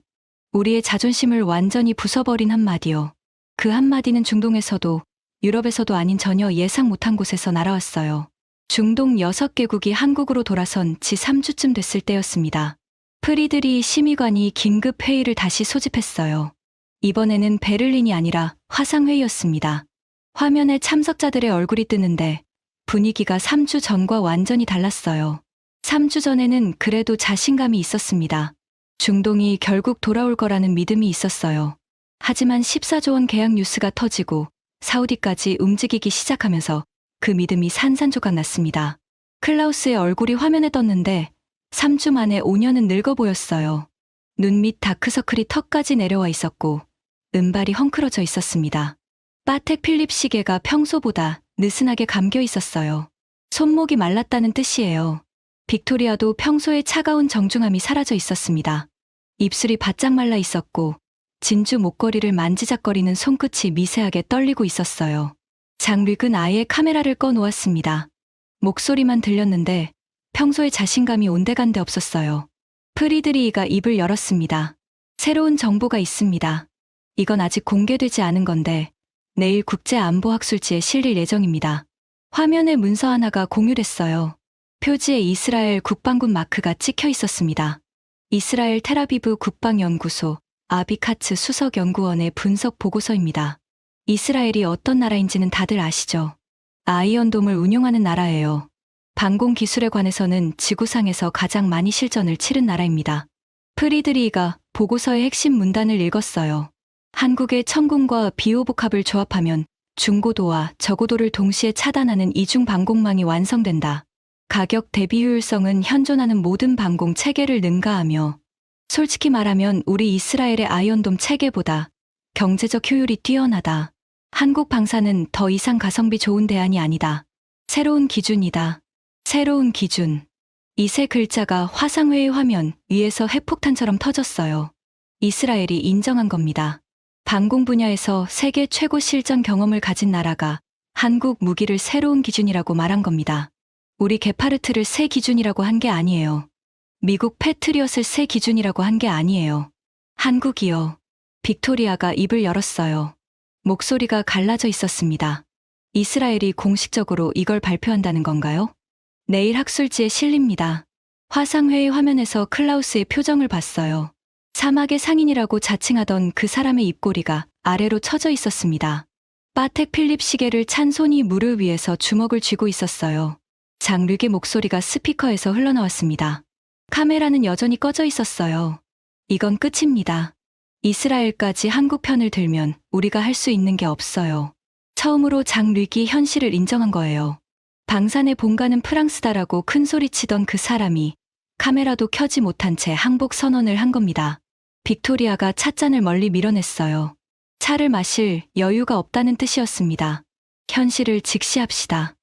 Speaker 1: 우리의 자존심을 완전히 부숴버린 한마디요. 그 한마디는 중동에서도 유럽에서도 아닌 전혀 예상 못한 곳에서 날아왔어요. 중동 6개국이 한국으로 돌아선 지 3주쯤 됐을 때였습니다. 프리드리 심의관이 긴급 회의를 다시 소집했어요. 이번에는 베를린이 아니라 화상회의였습니다. 화면에 참석자들의 얼굴이 뜨는데 분위기가 3주 전과 완전히 달랐어요. 3주 전에는 그래도 자신감이 있었습니다. 중동이 결국 돌아올 거라는 믿음이 있었어요. 하지만 14조 원 계약 뉴스가 터지고 사우디까지 움직이기 시작하면서 그 믿음이 산산조각 났습니다. 클라우스의 얼굴이 화면에 떴는데 3주 만에 5년은 늙어 보였어요. 눈 밑 다크서클이 턱까지 내려와 있었고 은발이 헝클어져 있었습니다. 파텍 필립 시계가 평소보다 느슨하게 감겨 있었어요. 손목이 말랐다는 뜻이에요. 빅토리아도 평소의 차가운 정중함이 사라져 있었습니다. 입술이 바짝 말라 있었고 진주 목걸이를 만지작거리는 손끝이 미세하게 떨리고 있었어요. 장릭은 아예 카메라를 꺼놓았습니다. 목소리만 들렸는데 평소의 자신감이 온데간데 없었어요. 프리드리히가 입을 열었습니다. 새로운 정보가 있습니다. 이건 아직 공개되지 않은 건데 내일 국제안보학술지에 실릴 예정입니다. 화면에 문서 하나가 공유됐어요. 표지에 이스라엘 국방군 마크가 찍혀 있었습니다. 이스라엘 텔아비브 국방연구소 아비카츠 수석연구원의 분석 보고서입니다. 이스라엘이 어떤 나라인지는 다들 아시죠? 아이언돔을 운용하는 나라예요. 방공 기술에 관해서는 지구상에서 가장 많이 실전을 치른 나라입니다. 프리드리히가 보고서의 핵심 문단을 읽었어요. 한국의 천궁과 비오복합을 조합하면 중고도와 저고도를 동시에 차단하는 이중 방공망이 완성된다. 가격 대비 효율성은 현존하는 모든 방공 체계를 능가하며 솔직히 말하면 우리 이스라엘의 아이언돔 체계보다 경제적 효율이 뛰어나다. 한국 방사는 더 이상 가성비 좋은 대안이 아니다. 새로운 기준이다. 새로운 기준. 이 세 글자가 화상회의 화면 위에서 핵폭탄처럼 터졌어요. 이스라엘이 인정한 겁니다. 방공 분야에서 세계 최고 실전 경험을 가진 나라가 한국 무기를 새로운 기준이라고 말한 겁니다. 우리 게파르트를 새 기준이라고 한 게 아니에요. 미국 패트리엇을 새 기준이라고 한 게 아니에요. 한국이요. 빅토리아가 입을 열었어요. 목소리가 갈라져 있었습니다. 이스라엘이 공식적으로 이걸 발표한다는 건가요? 내일 학술지에 실립니다. 화상회의 화면에서 클라우스의 표정을 봤어요. 사막의 상인이라고 자칭하던 그 사람의 입꼬리가 아래로 처져 있었습니다. 파텍 필립 시계를 찬 손이 무릎 위에서 주먹을 쥐고 있었어요. 장르의 목소리가 스피커에서 흘러나왔습니다. 카메라는 여전히 꺼져 있었어요. 이건 끝입니다. 이스라엘까지 한국 편을 들면 우리가 할 수 있는 게 없어요. 처음으로 장르기 현실을 인정한 거예요. 방산의 본가는 프랑스다라고 큰소리치던 그 사람이 카메라도 켜지 못한 채 항복 선언을 한 겁니다. 빅토리아가 찻잔을 멀리 밀어냈어요. 차를 마실 여유가 없다는 뜻이었습니다. 현실을 직시합시다.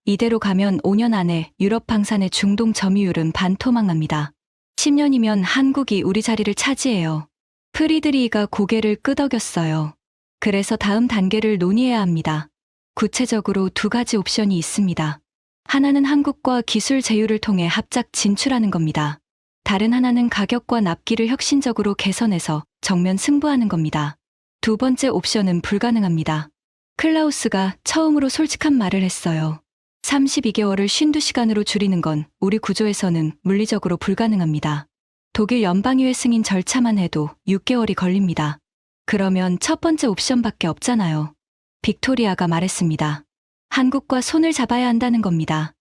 Speaker 1: 이대로 가면 5년 안에 유럽 방산의 중동 점유율은 반토막납니다. 10년이면 한국이 우리 자리를 차지해요. 프리드리히가 고개를 끄덕였어요. 그래서 다음 단계를 논의해야 합니다. 구체적으로 두 가지 옵션이 있습니다. 하나는 한국과 기술 제휴를 통해 합작 진출하는 겁니다. 다른 하나는 가격과 납기를 혁신적으로 개선해서 정면 승부하는 겁니다. 두 번째 옵션은 불가능합니다. 클라우스가 처음으로 솔직한 말을 했어요. 32개월을 52시간으로 줄이는 건 우리 구조에서는 물리적으로 불가능합니다. 독일 연방의회 승인 절차만 해도 6개월이 걸립니다. 그러면 첫 번째 옵션밖에 없잖아요. 빅토리아가 말했습니다. 한국과 손을 잡아야 한다는 겁니다.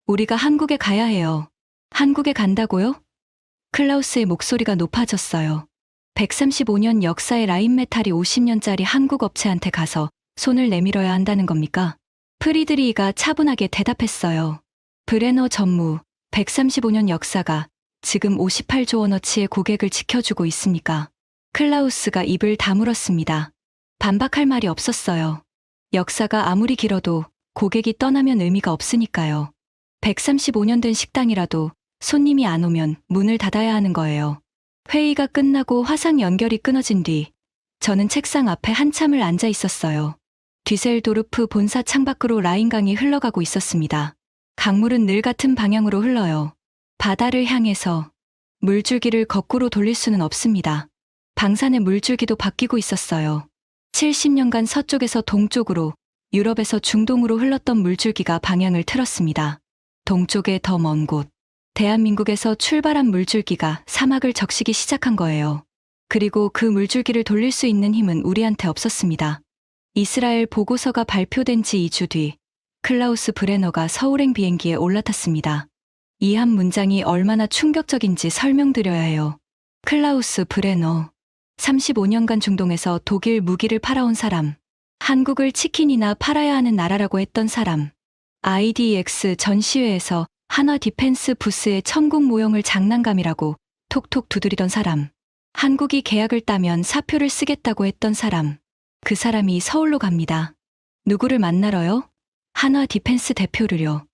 Speaker 1: 우리가 한국에 가야 해요. 한국에 간다고요? 클라우스의 목소리가 높아졌어요. 135년 역사의 라인메탈이 50년짜리 한국 업체한테 가서 손을 내밀어야 한다는 겁니까? 프리드리히가 차분하게 대답했어요. 브레너 전무, 135년 역사가 지금 58조 원어치의 고객을 지켜주고 있으니까. 클라우스가 입을 다물었습니다. 반박할 말이 없었어요. 역사가 아무리 길어도 고객이 떠나면 의미가 없으니까요. 135년 된 식당이라도 손님이 안 오면 문을 닫아야 하는 거예요. 회의가 끝나고 화상 연결이 끊어진 뒤 저는 책상 앞에 한참을 앉아 있었어요. 뒤셀도르프 본사 창밖으로 라인강이 흘러가고 있었습니다. 강물은 늘 같은 방향으로 흘러요. 바다를 향해서. 물줄기를 거꾸로 돌릴 수는 없습니다. 방산의 물줄기도 바뀌고 있었어요. 70년간 서쪽에서 동쪽으로, 유럽에서 중동으로 흘렀던 물줄기가 방향을 틀었습니다. 동쪽의 더 먼 곳. 대한민국에서 출발한 물줄기가 사막을 적시기 시작한 거예요. 그리고 그 물줄기를 돌릴 수 있는 힘은 우리한테 없었습니다. 이스라엘 보고서가 발표된 지 2주 뒤 클라우스 브레너가 서울행 비행기에 올라탔습니다. 이 한 문장이 얼마나 충격적인지 설명드려야 해요. 클라우스 브레너. 35년간 중동에서 독일 무기를 팔아온 사람. 한국을 치킨이나 팔아야 하는 나라라고 했던 사람. IDX 전시회에서 한화 디펜스 부스의 천국 모형을 장난감이라고 톡톡 두드리던 사람. 한국이 계약을 따면 사표를 쓰겠다고 했던 사람. 그 사람이 서울로 갑니다. 누구를 만나러요? 한화 디펜스 대표를요.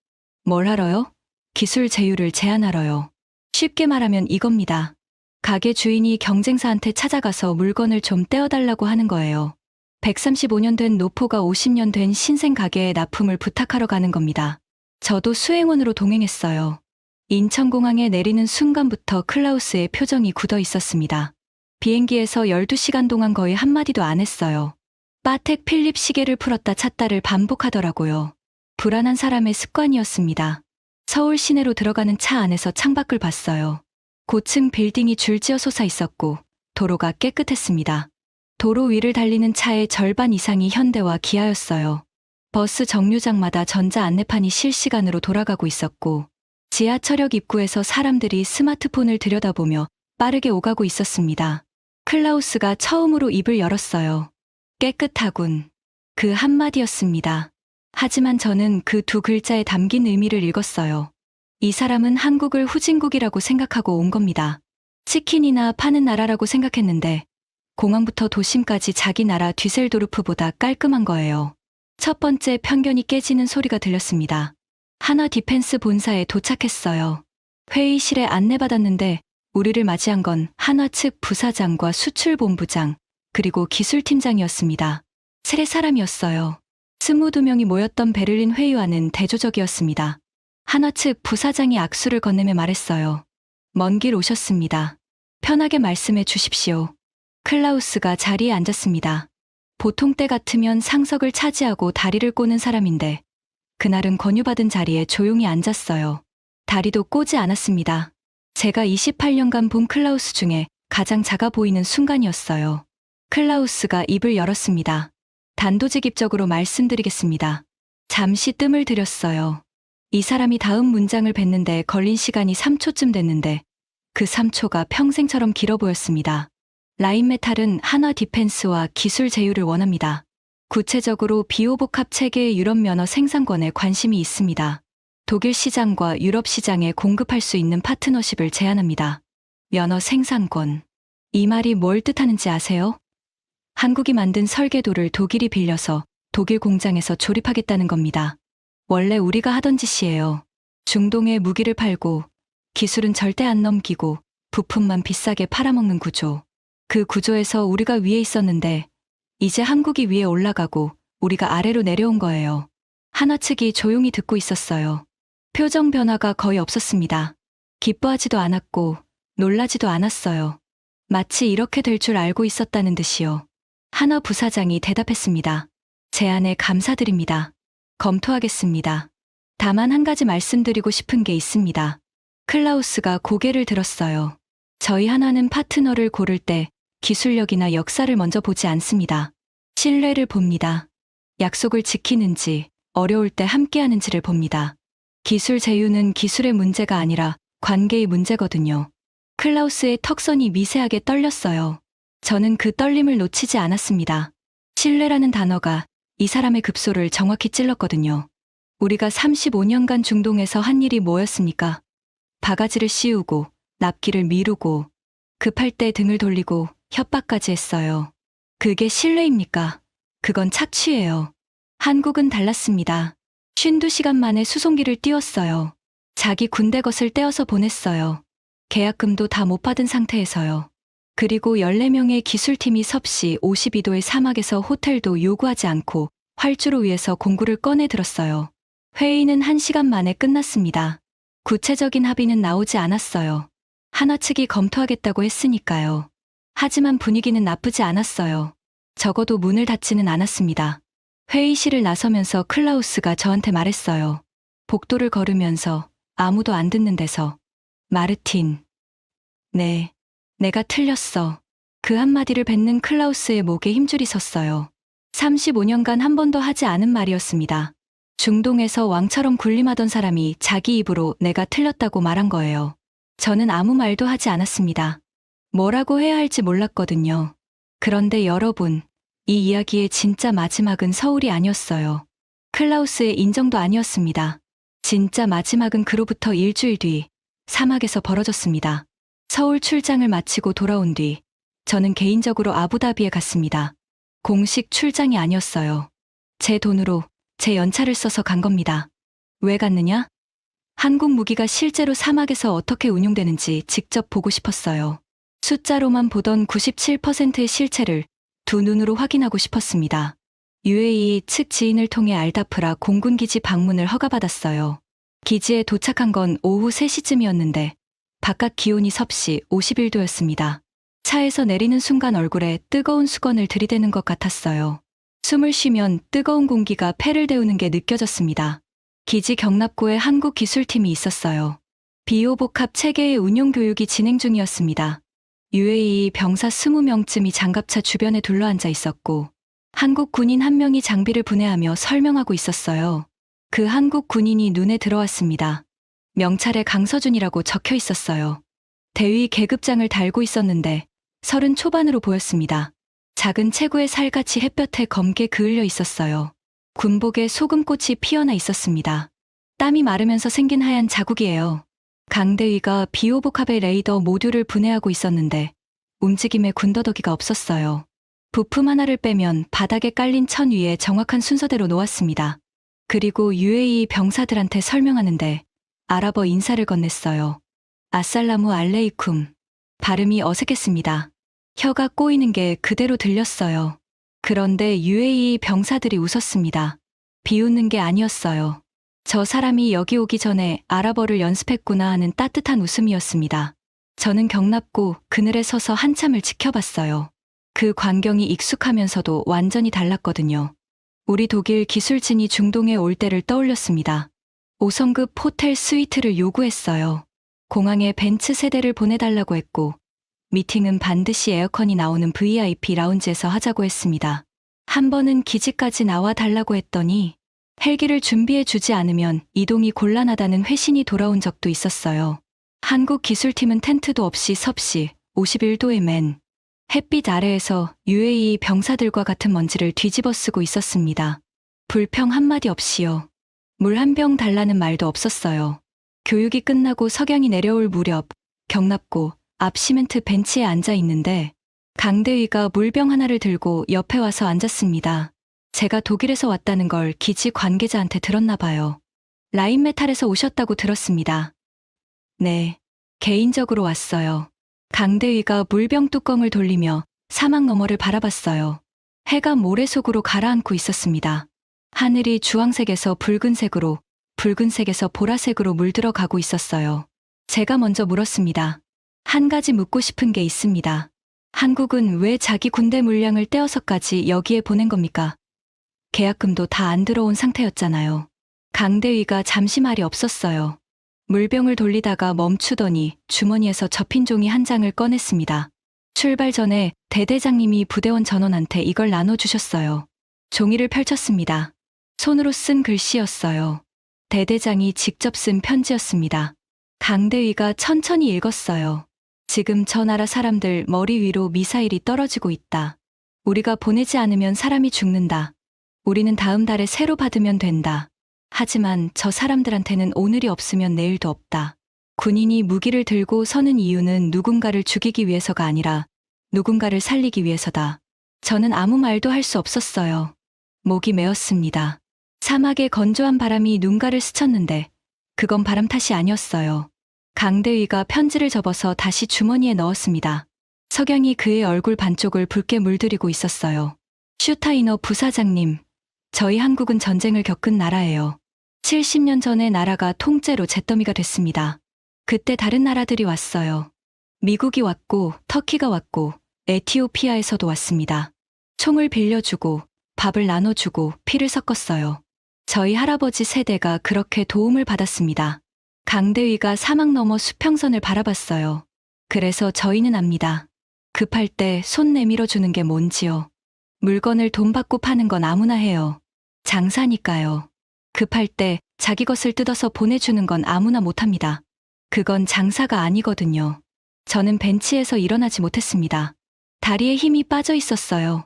Speaker 1: 뭘 하러요? 기술 제휴를 제안하러요. 쉽게 말하면 이겁니다. 가게 주인이 경쟁사한테 찾아가서 물건을 좀 떼어달라고 하는 거예요. 135년 된 노포가 50년 된 신생 가게에 납품을 부탁하러 가는 겁니다. 저도 수행원으로 동행했어요. 인천공항에 내리는 순간부터 클라우스의 표정이 굳어 있었습니다. 비행기에서 12시간 동안 거의 한마디도 안 했어요. 파텍 필립 시계를 풀었다 찼다를 반복하더라고요. 불안한 사람의 습관이었습니다. 서울 시내로 들어가는 차 안에서 창밖을 봤어요. 고층 빌딩이 줄지어 솟아 있었고 도로가 깨끗했습니다. 도로 위를 달리는 차의 절반 이상이 현대와 기아였어요. 버스 정류장마다 전자 안내판이 실시간으로 돌아가고 있었고 지하철역 입구에서 사람들이 스마트폰을 들여다보며 빠르게 오가고 있었습니다. 클라우스가 처음으로 입을 열었어요. 깨끗하군. 그 한마디였습니다. 하지만 저는 그 두 글자에 담긴 의미를 읽었어요. 이 사람은 한국을 후진국이라고 생각하고 온 겁니다. 치킨이나 파는 나라라고 생각했는데 공항부터 도심까지 자기 나라 뒤셀도르프보다 깔끔한 거예요. 첫 번째 편견이 깨지는 소리가 들렸습니다. 한화 디펜스 본사에 도착했어요. 회의실에 안내받았는데 우리를 맞이한 건 한화 측 부사장과 수출본부장, 그리고 기술팀장이었습니다. 세 사람이었어요. 22명이 모였던 베를린 회의와는 대조적이었습니다. 한화 측 부사장이 악수를 건네며 말했어요. 먼 길 오셨습니다. 편하게 말씀해 주십시오. 클라우스가 자리에 앉았습니다. 보통 때 같으면 상석을 차지하고 다리를 꼬는 사람인데 그날은 권유받은 자리에 조용히 앉았어요. 다리도 꼬지 않았습니다. 제가 28년간 본 클라우스 중에 가장 작아 보이는 순간이었어요. 클라우스가 입을 열었습니다. 단도직입적으로 말씀드리겠습니다. 잠시 뜸을 들였어요. 이 사람이 다음 문장을 뱉는데 걸린 시간이 3초쯤 됐는데 그 3초가 평생처럼 길어 보였습니다. 라인메탈은 한화 디펜스와 기술 제휴를 원합니다. 구체적으로 비호복합 체계의 유럽 면허 생산권에 관심이 있습니다. 독일 시장과 유럽 시장에 공급할 수 있는 파트너십을 제안합니다. 면허 생산권. 이 말이 뭘 뜻하는지 아세요? 한국이 만든 설계도를 독일이 빌려서 독일 공장에서 조립하겠다는 겁니다. 원래 우리가 하던 짓이에요. 중동에 무기를 팔고 기술은 절대 안 넘기고 부품만 비싸게 팔아먹는 구조. 그 구조에서 우리가 위에 있었는데 이제 한국이 위에 올라가고 우리가 아래로 내려온 거예요. 한화 측이 조용히 듣고 있었어요. 표정 변화가 거의 없었습니다. 기뻐하지도 않았고 놀라지도 않았어요. 마치 이렇게 될 줄 알고 있었다는 듯이요. 한화 부사장이 대답했습니다. 제안에 감사드립니다. 검토하겠습니다. 다만 한 가지 말씀드리고 싶은 게 있습니다. 클라우스가 고개를 들었어요. 저희 한화는 파트너를 고를 때 기술력이나 역사를 먼저 보지 않습니다. 신뢰를 봅니다. 약속을 지키는지, 어려울 때 함께하는지를 봅니다. 기술 제휴는 기술의 문제가 아니라 관계의 문제거든요. 클라우스의 턱선이 미세하게 떨렸어요. 저는 그 떨림을 놓치지 않았습니다. 신뢰라는 단어가 이 사람의 급소를 정확히 찔렀거든요. 우리가 35년간 중동에서 한 일이 뭐였습니까? 바가지를 씌우고, 납기를 미루고, 급할 때 등을 돌리고 협박까지 했어요. 그게 신뢰입니까? 그건 착취예요. 한국은 달랐습니다. 52시간 만에 수송기를 띄웠어요. 자기 군대 것을 떼어서 보냈어요. 계약금도 다 못 받은 상태에서요. 그리고 14명의 기술팀이 섭씨 52도의 사막에서 호텔도 요구하지 않고 활주로 위에서 공구를 꺼내 들었어요. 회의는 1시간 만에 끝났습니다. 구체적인 합의는 나오지 않았어요. 한화 측이 검토하겠다고 했으니까요. 하지만 분위기는 나쁘지 않았어요. 적어도 문을 닫지는 않았습니다. 회의실을 나서면서 클라우스가 저한테 말했어요. 복도를 걸으면서 아무도 안 듣는 데서. 마르틴. 네, 내가 틀렸어. 그 한마디를 뱉는 클라우스의 목에 힘줄이 섰어요. 35년간 한 번도 하지 않은 말이었습니다. 중동에서 왕처럼 군림하던 사람이 자기 입으로 내가 틀렸다고 말한 거예요. 저는 아무 말도 하지 않았습니다. 뭐라고 해야 할지 몰랐거든요. 그런데 여러분, 이 이야기의 진짜 마지막은 서울이 아니었어요. 클라우스의 인정도 아니었습니다. 진짜 마지막은 그로부터 일주일 뒤 사막에서 벌어졌습니다. 서울 출장을 마치고 돌아온 뒤 저는 개인적으로 아부다비에 갔습니다. 공식 출장이 아니었어요. 제 돈으로 제 연차를 써서 간 겁니다. 왜 갔느냐? 한국 무기가 실제로 사막에서 어떻게 운용되는지 직접 보고 싶었어요. 숫자로만 보던 97%의 실체를 두 눈으로 확인하고 싶었습니다. UAE 측 지인을 통해 알다프라 공군기지 방문을 허가받았어요. 기지에 도착한 건 오후 3시쯤이었는데 바깥 기온이 섭씨 51도였습니다. 차에서 내리는 순간 얼굴에 뜨거운 수건을 들이대는 것 같았어요. 숨을 쉬면 뜨거운 공기가 폐를 데우는 게 느껴졌습니다. 기지 경납고에 한국 기술팀이 있었어요. 비호복합 체계의 운용 교육이 진행 중이었습니다. UAE 병사 20명쯤이 장갑차 주변에 둘러앉아 있었고 한국 군인 한 명이 장비를 분해하며 설명하고 있었어요. 그 한국 군인이 눈에 들어왔습니다. 명찰에 강서준이라고 적혀 있었어요. 대위 계급장을 달고 있었는데 30 초반으로 보였습니다. 작은 체구의 살같이 햇볕에 검게 그을려 있었어요. 군복에 소금꽃이 피어나 있었습니다. 땀이 마르면서 생긴 하얀 자국이에요. 강대위가 비호복합의 레이더 모듈을 분해하고 있었는데 움직임에 군더더기가 없었어요. 부품 하나를 빼면 바닥에 깔린 천 위에 정확한 순서대로 놓았습니다. 그리고 UAE 병사들한테 설명하는데 아랍어 인사를 건넸어요. 아살라무 알레이쿰. 발음이 어색했습니다. 혀가 꼬이는 게 그대로 들렸어요. 그런데 UAE 병사들이 웃었습니다. 비웃는 게 아니었어요. 저 사람이 여기 오기 전에 아랍어를 연습했구나 하는 따뜻한 웃음이었습니다. 저는 경납고 그늘에 서서 한참을 지켜봤어요. 그 광경이 익숙하면서도 완전히 달랐거든요. 우리 독일 기술진이 중동에 올 때를 떠올렸습니다. 5성급 호텔 스위트를 요구했어요. 공항에 벤츠 세대를 보내달라고 했고, 미팅은 반드시 에어컨이 나오는 VIP 라운지에서 하자고 했습니다. 한 번은 기지까지 나와 달라고 했더니 헬기를 준비해 주지 않으면 이동이 곤란하다는 회신이 돌아온 적도 있었어요. 한국 기술팀은 텐트도 없이 섭씨 51도의 맨 햇빛 아래에서 UAE 병사들과 같은 먼지를 뒤집어 쓰고 있었습니다. 불평 한마디 없이요. 물 한 병 달라는 말도 없었어요. 교육이 끝나고 석양이 내려올 무렵 경납고 앞 시멘트 벤치에 앉아 있는데 강대위가 물병 하나를 들고 옆에 와서 앉았습니다. 제가 독일에서 왔다는 걸 기지 관계자한테 들었나 봐요. 라인메탈에서 오셨다고 들었습니다. 네, 개인적으로 왔어요. 강대위가 물병 뚜껑을 돌리며 사막 너머를 바라봤어요. 해가 모래 속으로 가라앉고 있었습니다. 하늘이 주황색에서 붉은색으로, 붉은색에서 보라색으로 물들어 가고 있었어요. 제가 먼저 물었습니다. 한 가지 묻고 싶은 게 있습니다. 한국은 왜 자기 군대 물량을 떼어서까지 여기에 보낸 겁니까? 계약금도 다 안 들어온 상태였잖아요. 강대위가 잠시 말이 없었어요. 물병을 돌리다가 멈추더니 주머니에서 접힌 종이 한 장을 꺼냈습니다. 출발 전에 대대장님이 부대원 전원한테 이걸 나눠주셨어요. 종이를 펼쳤습니다. 손으로 쓴 글씨였어요. 대대장이 직접 쓴 편지였습니다. 강대위가 천천히 읽었어요. 지금 저 나라 사람들 머리 위로 미사일이 떨어지고 있다. 우리가 보내지 않으면 사람이 죽는다. 우리는 다음 달에 새로 받으면 된다. 하지만 저 사람들한테는 오늘이 없으면 내일도 없다. 군인이 무기를 들고 서는 이유는 누군가를 죽이기 위해서가 아니라 누군가를 살리기 위해서다. 저는 아무 말도 할 수 없었어요. 목이 메었습니다. 사막의 건조한 바람이 눈가를 스쳤는데 그건 바람 탓이 아니었어요. 강대위가 편지를 접어서 다시 주머니에 넣었습니다. 석양이 그의 얼굴 반쪽을 붉게 물들이고 있었어요. 슈타이너 부사장님, 저희 한국은 전쟁을 겪은 나라예요. 70년 전에 나라가 통째로 잿더미가 됐습니다. 그때 다른 나라들이 왔어요. 미국이 왔고 터키가 왔고 에티오피아에서도 왔습니다. 총을 빌려주고 밥을 나눠주고 피를 섞었어요. 저희 할아버지 세대가 그렇게 도움을 받았습니다. 강대위가 사막 너머 수평선을 바라봤어요. 그래서 저희는 압니다. 급할 때 손 내밀어 주는 게 뭔지요. 물건을 돈 받고 파는 건 아무나 해요. 장사니까요. 급할 때 자기 것을 뜯어서 보내주는 건 아무나 못합니다. 그건 장사가 아니거든요. 저는 벤치에서 일어나지 못했습니다. 다리에 힘이 빠져 있었어요.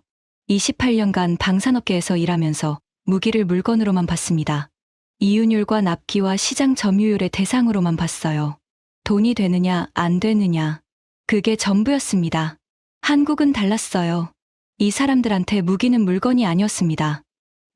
Speaker 1: 28년간 방산업계에서 일하면서 무기를 물건으로만 봤습니다. 이윤율과 납기와 시장 점유율의 대상으로만 봤어요. 돈이 되느냐 안 되느냐. 그게 전부였습니다. 한국은 달랐어요. 이 사람들한테 무기는 물건이 아니었습니다.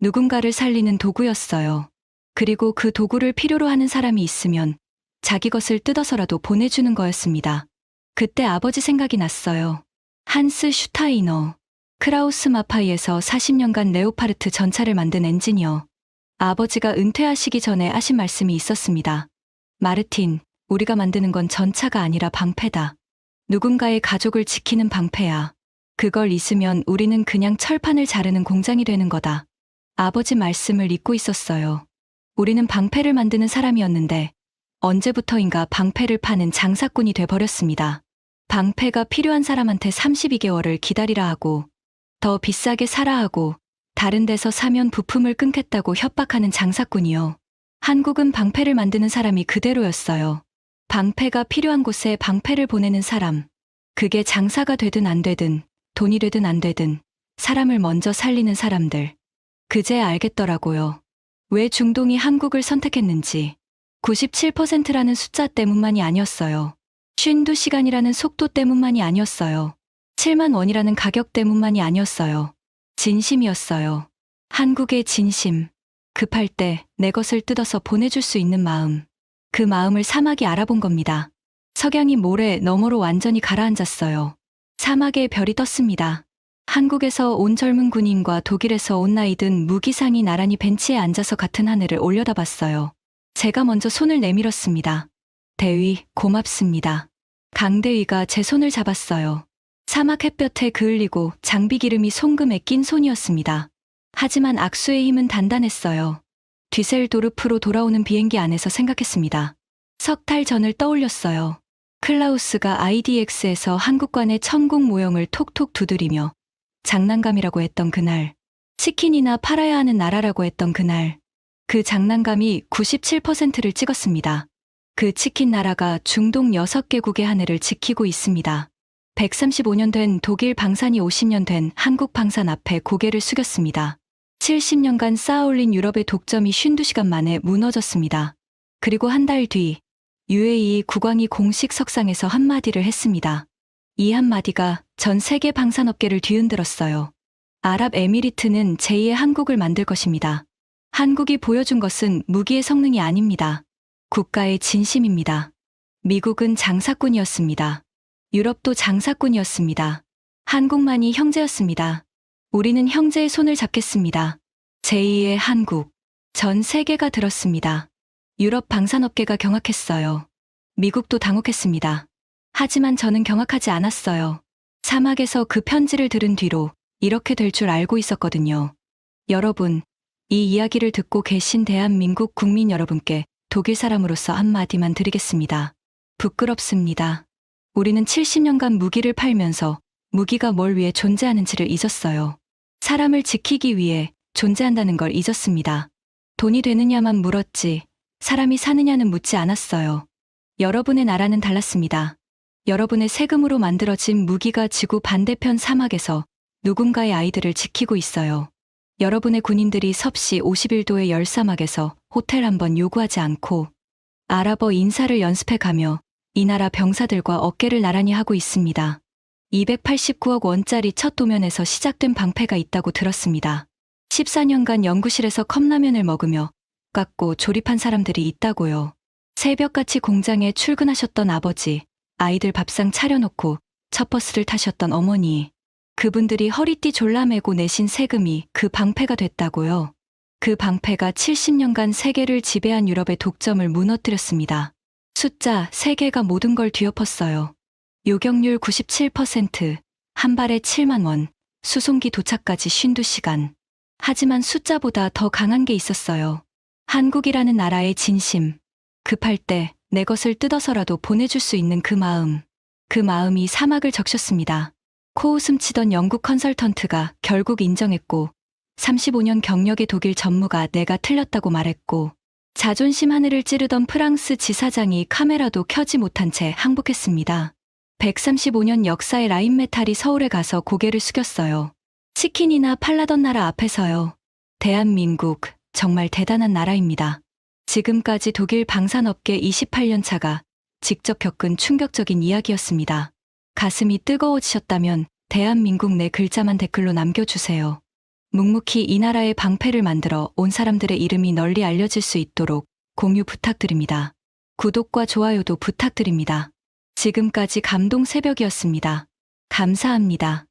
Speaker 1: 누군가를 살리는 도구였어요. 그리고 그 도구를 필요로 하는 사람이 있으면 자기 것을 뜯어서라도 보내주는 거였습니다. 그때 아버지 생각이 났어요. 한스 슈타이너. 크라우스 마파이에서 40년간 레오파르트 전차를 만든 엔지니어. 아버지가 은퇴하시기 전에 하신 말씀이 있었습니다. 마르틴, 우리가 만드는 건 전차가 아니라 방패다. 누군가의 가족을 지키는 방패야. 그걸 잊으면 우리는 그냥 철판을 자르는 공장이 되는 거다. 아버지 말씀을 잊고 있었어요. 우리는 방패를 만드는 사람이었는데 언제부터인가 방패를 파는 장사꾼이 돼버렸습니다. 방패가 필요한 사람한테 32개월을 기다리라 하고 더 비싸게 사라 하고 다른 데서 사면 부품을 끊겠다고 협박하는 장사꾼이요. 한국은 방패를 만드는 사람이 그대로였어요. 방패가 필요한 곳에 방패를 보내는 사람. 그게 장사가 되든 안 되든 돈이 되든 안 되든 사람을 먼저 살리는 사람들. 그제야 알겠더라고요. 왜 중동이 한국을 선택했는지. 97%라는 숫자 때문만이 아니었어요. 52시간이라는 속도 때문만이 아니었어요. 7만 원이라는 가격 때문만이 아니었어요. 진심이었어요. 한국의 진심. 급할 때 내 것을 뜯어서 보내줄 수 있는 마음. 그 마음을 사막이 알아본 겁니다. 석양이 모래 너머로 완전히 가라앉았어요. 사막에 별이 떴습니다. 한국에서 온 젊은 군인과 독일에서 온 나이든 무기상이 나란히 벤치에 앉아서 같은 하늘을 올려다봤어요. 제가 먼저 손을 내밀었습니다. 대위, 고맙습니다. 강대위가 제 손을 잡았어요. 사막 햇볕에 그을리고 장비 기름이 송금에 낀 손이었습니다. 하지만 악수의 힘은 단단했어요. 뒤셀도르프로 돌아오는 비행기 안에서 생각했습니다. 석 달 전을 떠올렸어요. 클라우스가 IDX에서 한국관의 천국 모형을 톡톡 두드리며 장난감이라고 했던 그날, 치킨이나 팔아야 하는 나라라고 했던 그날, 그 장난감이 97%를 찍었습니다. 그 치킨 나라가 중동 6개국의 하늘을 지키고 있습니다. 135년 된 독일 방산이 50년 된 한국 방산 앞에 고개를 숙였습니다. 70년간 쌓아올린 유럽의 독점이 52시간 만에 무너졌습니다. 그리고 한 달 뒤, UAE 국왕이 공식 석상에서 한마디를 했습니다. 이 한마디가 전 세계 방산업계를 뒤흔들었어요. 아랍에미리트는 제2의 한국을 만들 것입니다. 한국이 보여준 것은 무기의 성능이 아닙니다. 국가의 진심입니다. 미국은 장사꾼이었습니다. 유럽도 장사꾼이었습니다. 한국만이 형제였습니다. 우리는 형제의 손을 잡겠습니다. 제2의 한국. 전 세계가 들었습니다. 유럽 방산업계가 경악했어요. 미국도 당혹했습니다. 하지만 저는 경악하지 않았어요. 사막에서 그 편지를 들은 뒤로 이렇게 될 줄 알고 있었거든요. 여러분, 이 이야기를 듣고 계신 대한민국 국민 여러분께 독일 사람으로서 한마디만 드리겠습니다. 부끄럽습니다. 우리는 70년간 무기를 팔면서 무기가 뭘 위해 존재하는지를 잊었어요. 사람을 지키기 위해 존재한다는 걸 잊었습니다. 돈이 되느냐만 물었지, 사람이 사느냐는 묻지 않았어요. 여러분의 나라는 달랐습니다. 여러분의 세금으로 만들어진 무기가 지구 반대편 사막에서 누군가의 아이들을 지키고 있어요. 여러분의 군인들이 섭씨 51도의 열사막에서 호텔 한 번 요구하지 않고 아랍어 인사를 연습해 가며 이 나라 병사들과 어깨를 나란히 하고 있습니다. 289억 원짜리 첫 도면에서 시작된 방패가 있다고 들었습니다. 14년간 연구실에서 컵라면을 먹으며 깎고 조립한 사람들이 있다고요. 새벽같이 공장에 출근하셨던 아버지, 아이들 밥상 차려놓고 첫 버스를 타셨던 어머니, 그분들이 허리띠 졸라매고 내신 세금이 그 방패가 됐다고요. 그 방패가 70년간 세계를 지배한 유럽의 독점을 무너뜨렸습니다. 숫자 3개가 모든 걸 뒤엎었어요. 요격률 97%, 한 발에 7만 원, 수송기 도착까지 52시간. 하지만 숫자보다 더 강한 게 있었어요. 한국이라는 나라의 진심. 급할 때 내 것을 뜯어서라도 보내줄 수 있는 그 마음. 그 마음이 사막을 적셨습니다. 코웃음 치던 영국 컨설턴트가 결국 인정했고 35년 경력의 독일 전무가 내가 틀렸다고 말했고 자존심 하늘을 찌르던 프랑스 지사장이 카메라도 켜지 못한 채 항복했습니다. 135년 역사의 라인메탈이 서울에 가서 고개를 숙였어요. 치킨이나 팔라던 나라 앞에서요. 대한민국, 정말 대단한 나라입니다. 지금까지 독일 방산업계 28년 차가 직접 겪은 충격적인 이야기였습니다. 가슴이 뜨거워지셨다면 대한민국 네 글자만 댓글로 남겨주세요. 묵묵히 이 나라의 방패를 만들어 온 사람들의 이름이 널리 알려질 수 있도록 공유 부탁드립니다. 구독과 좋아요도 부탁드립니다. 지금까지 감동 새벽이었습니다. 감사합니다.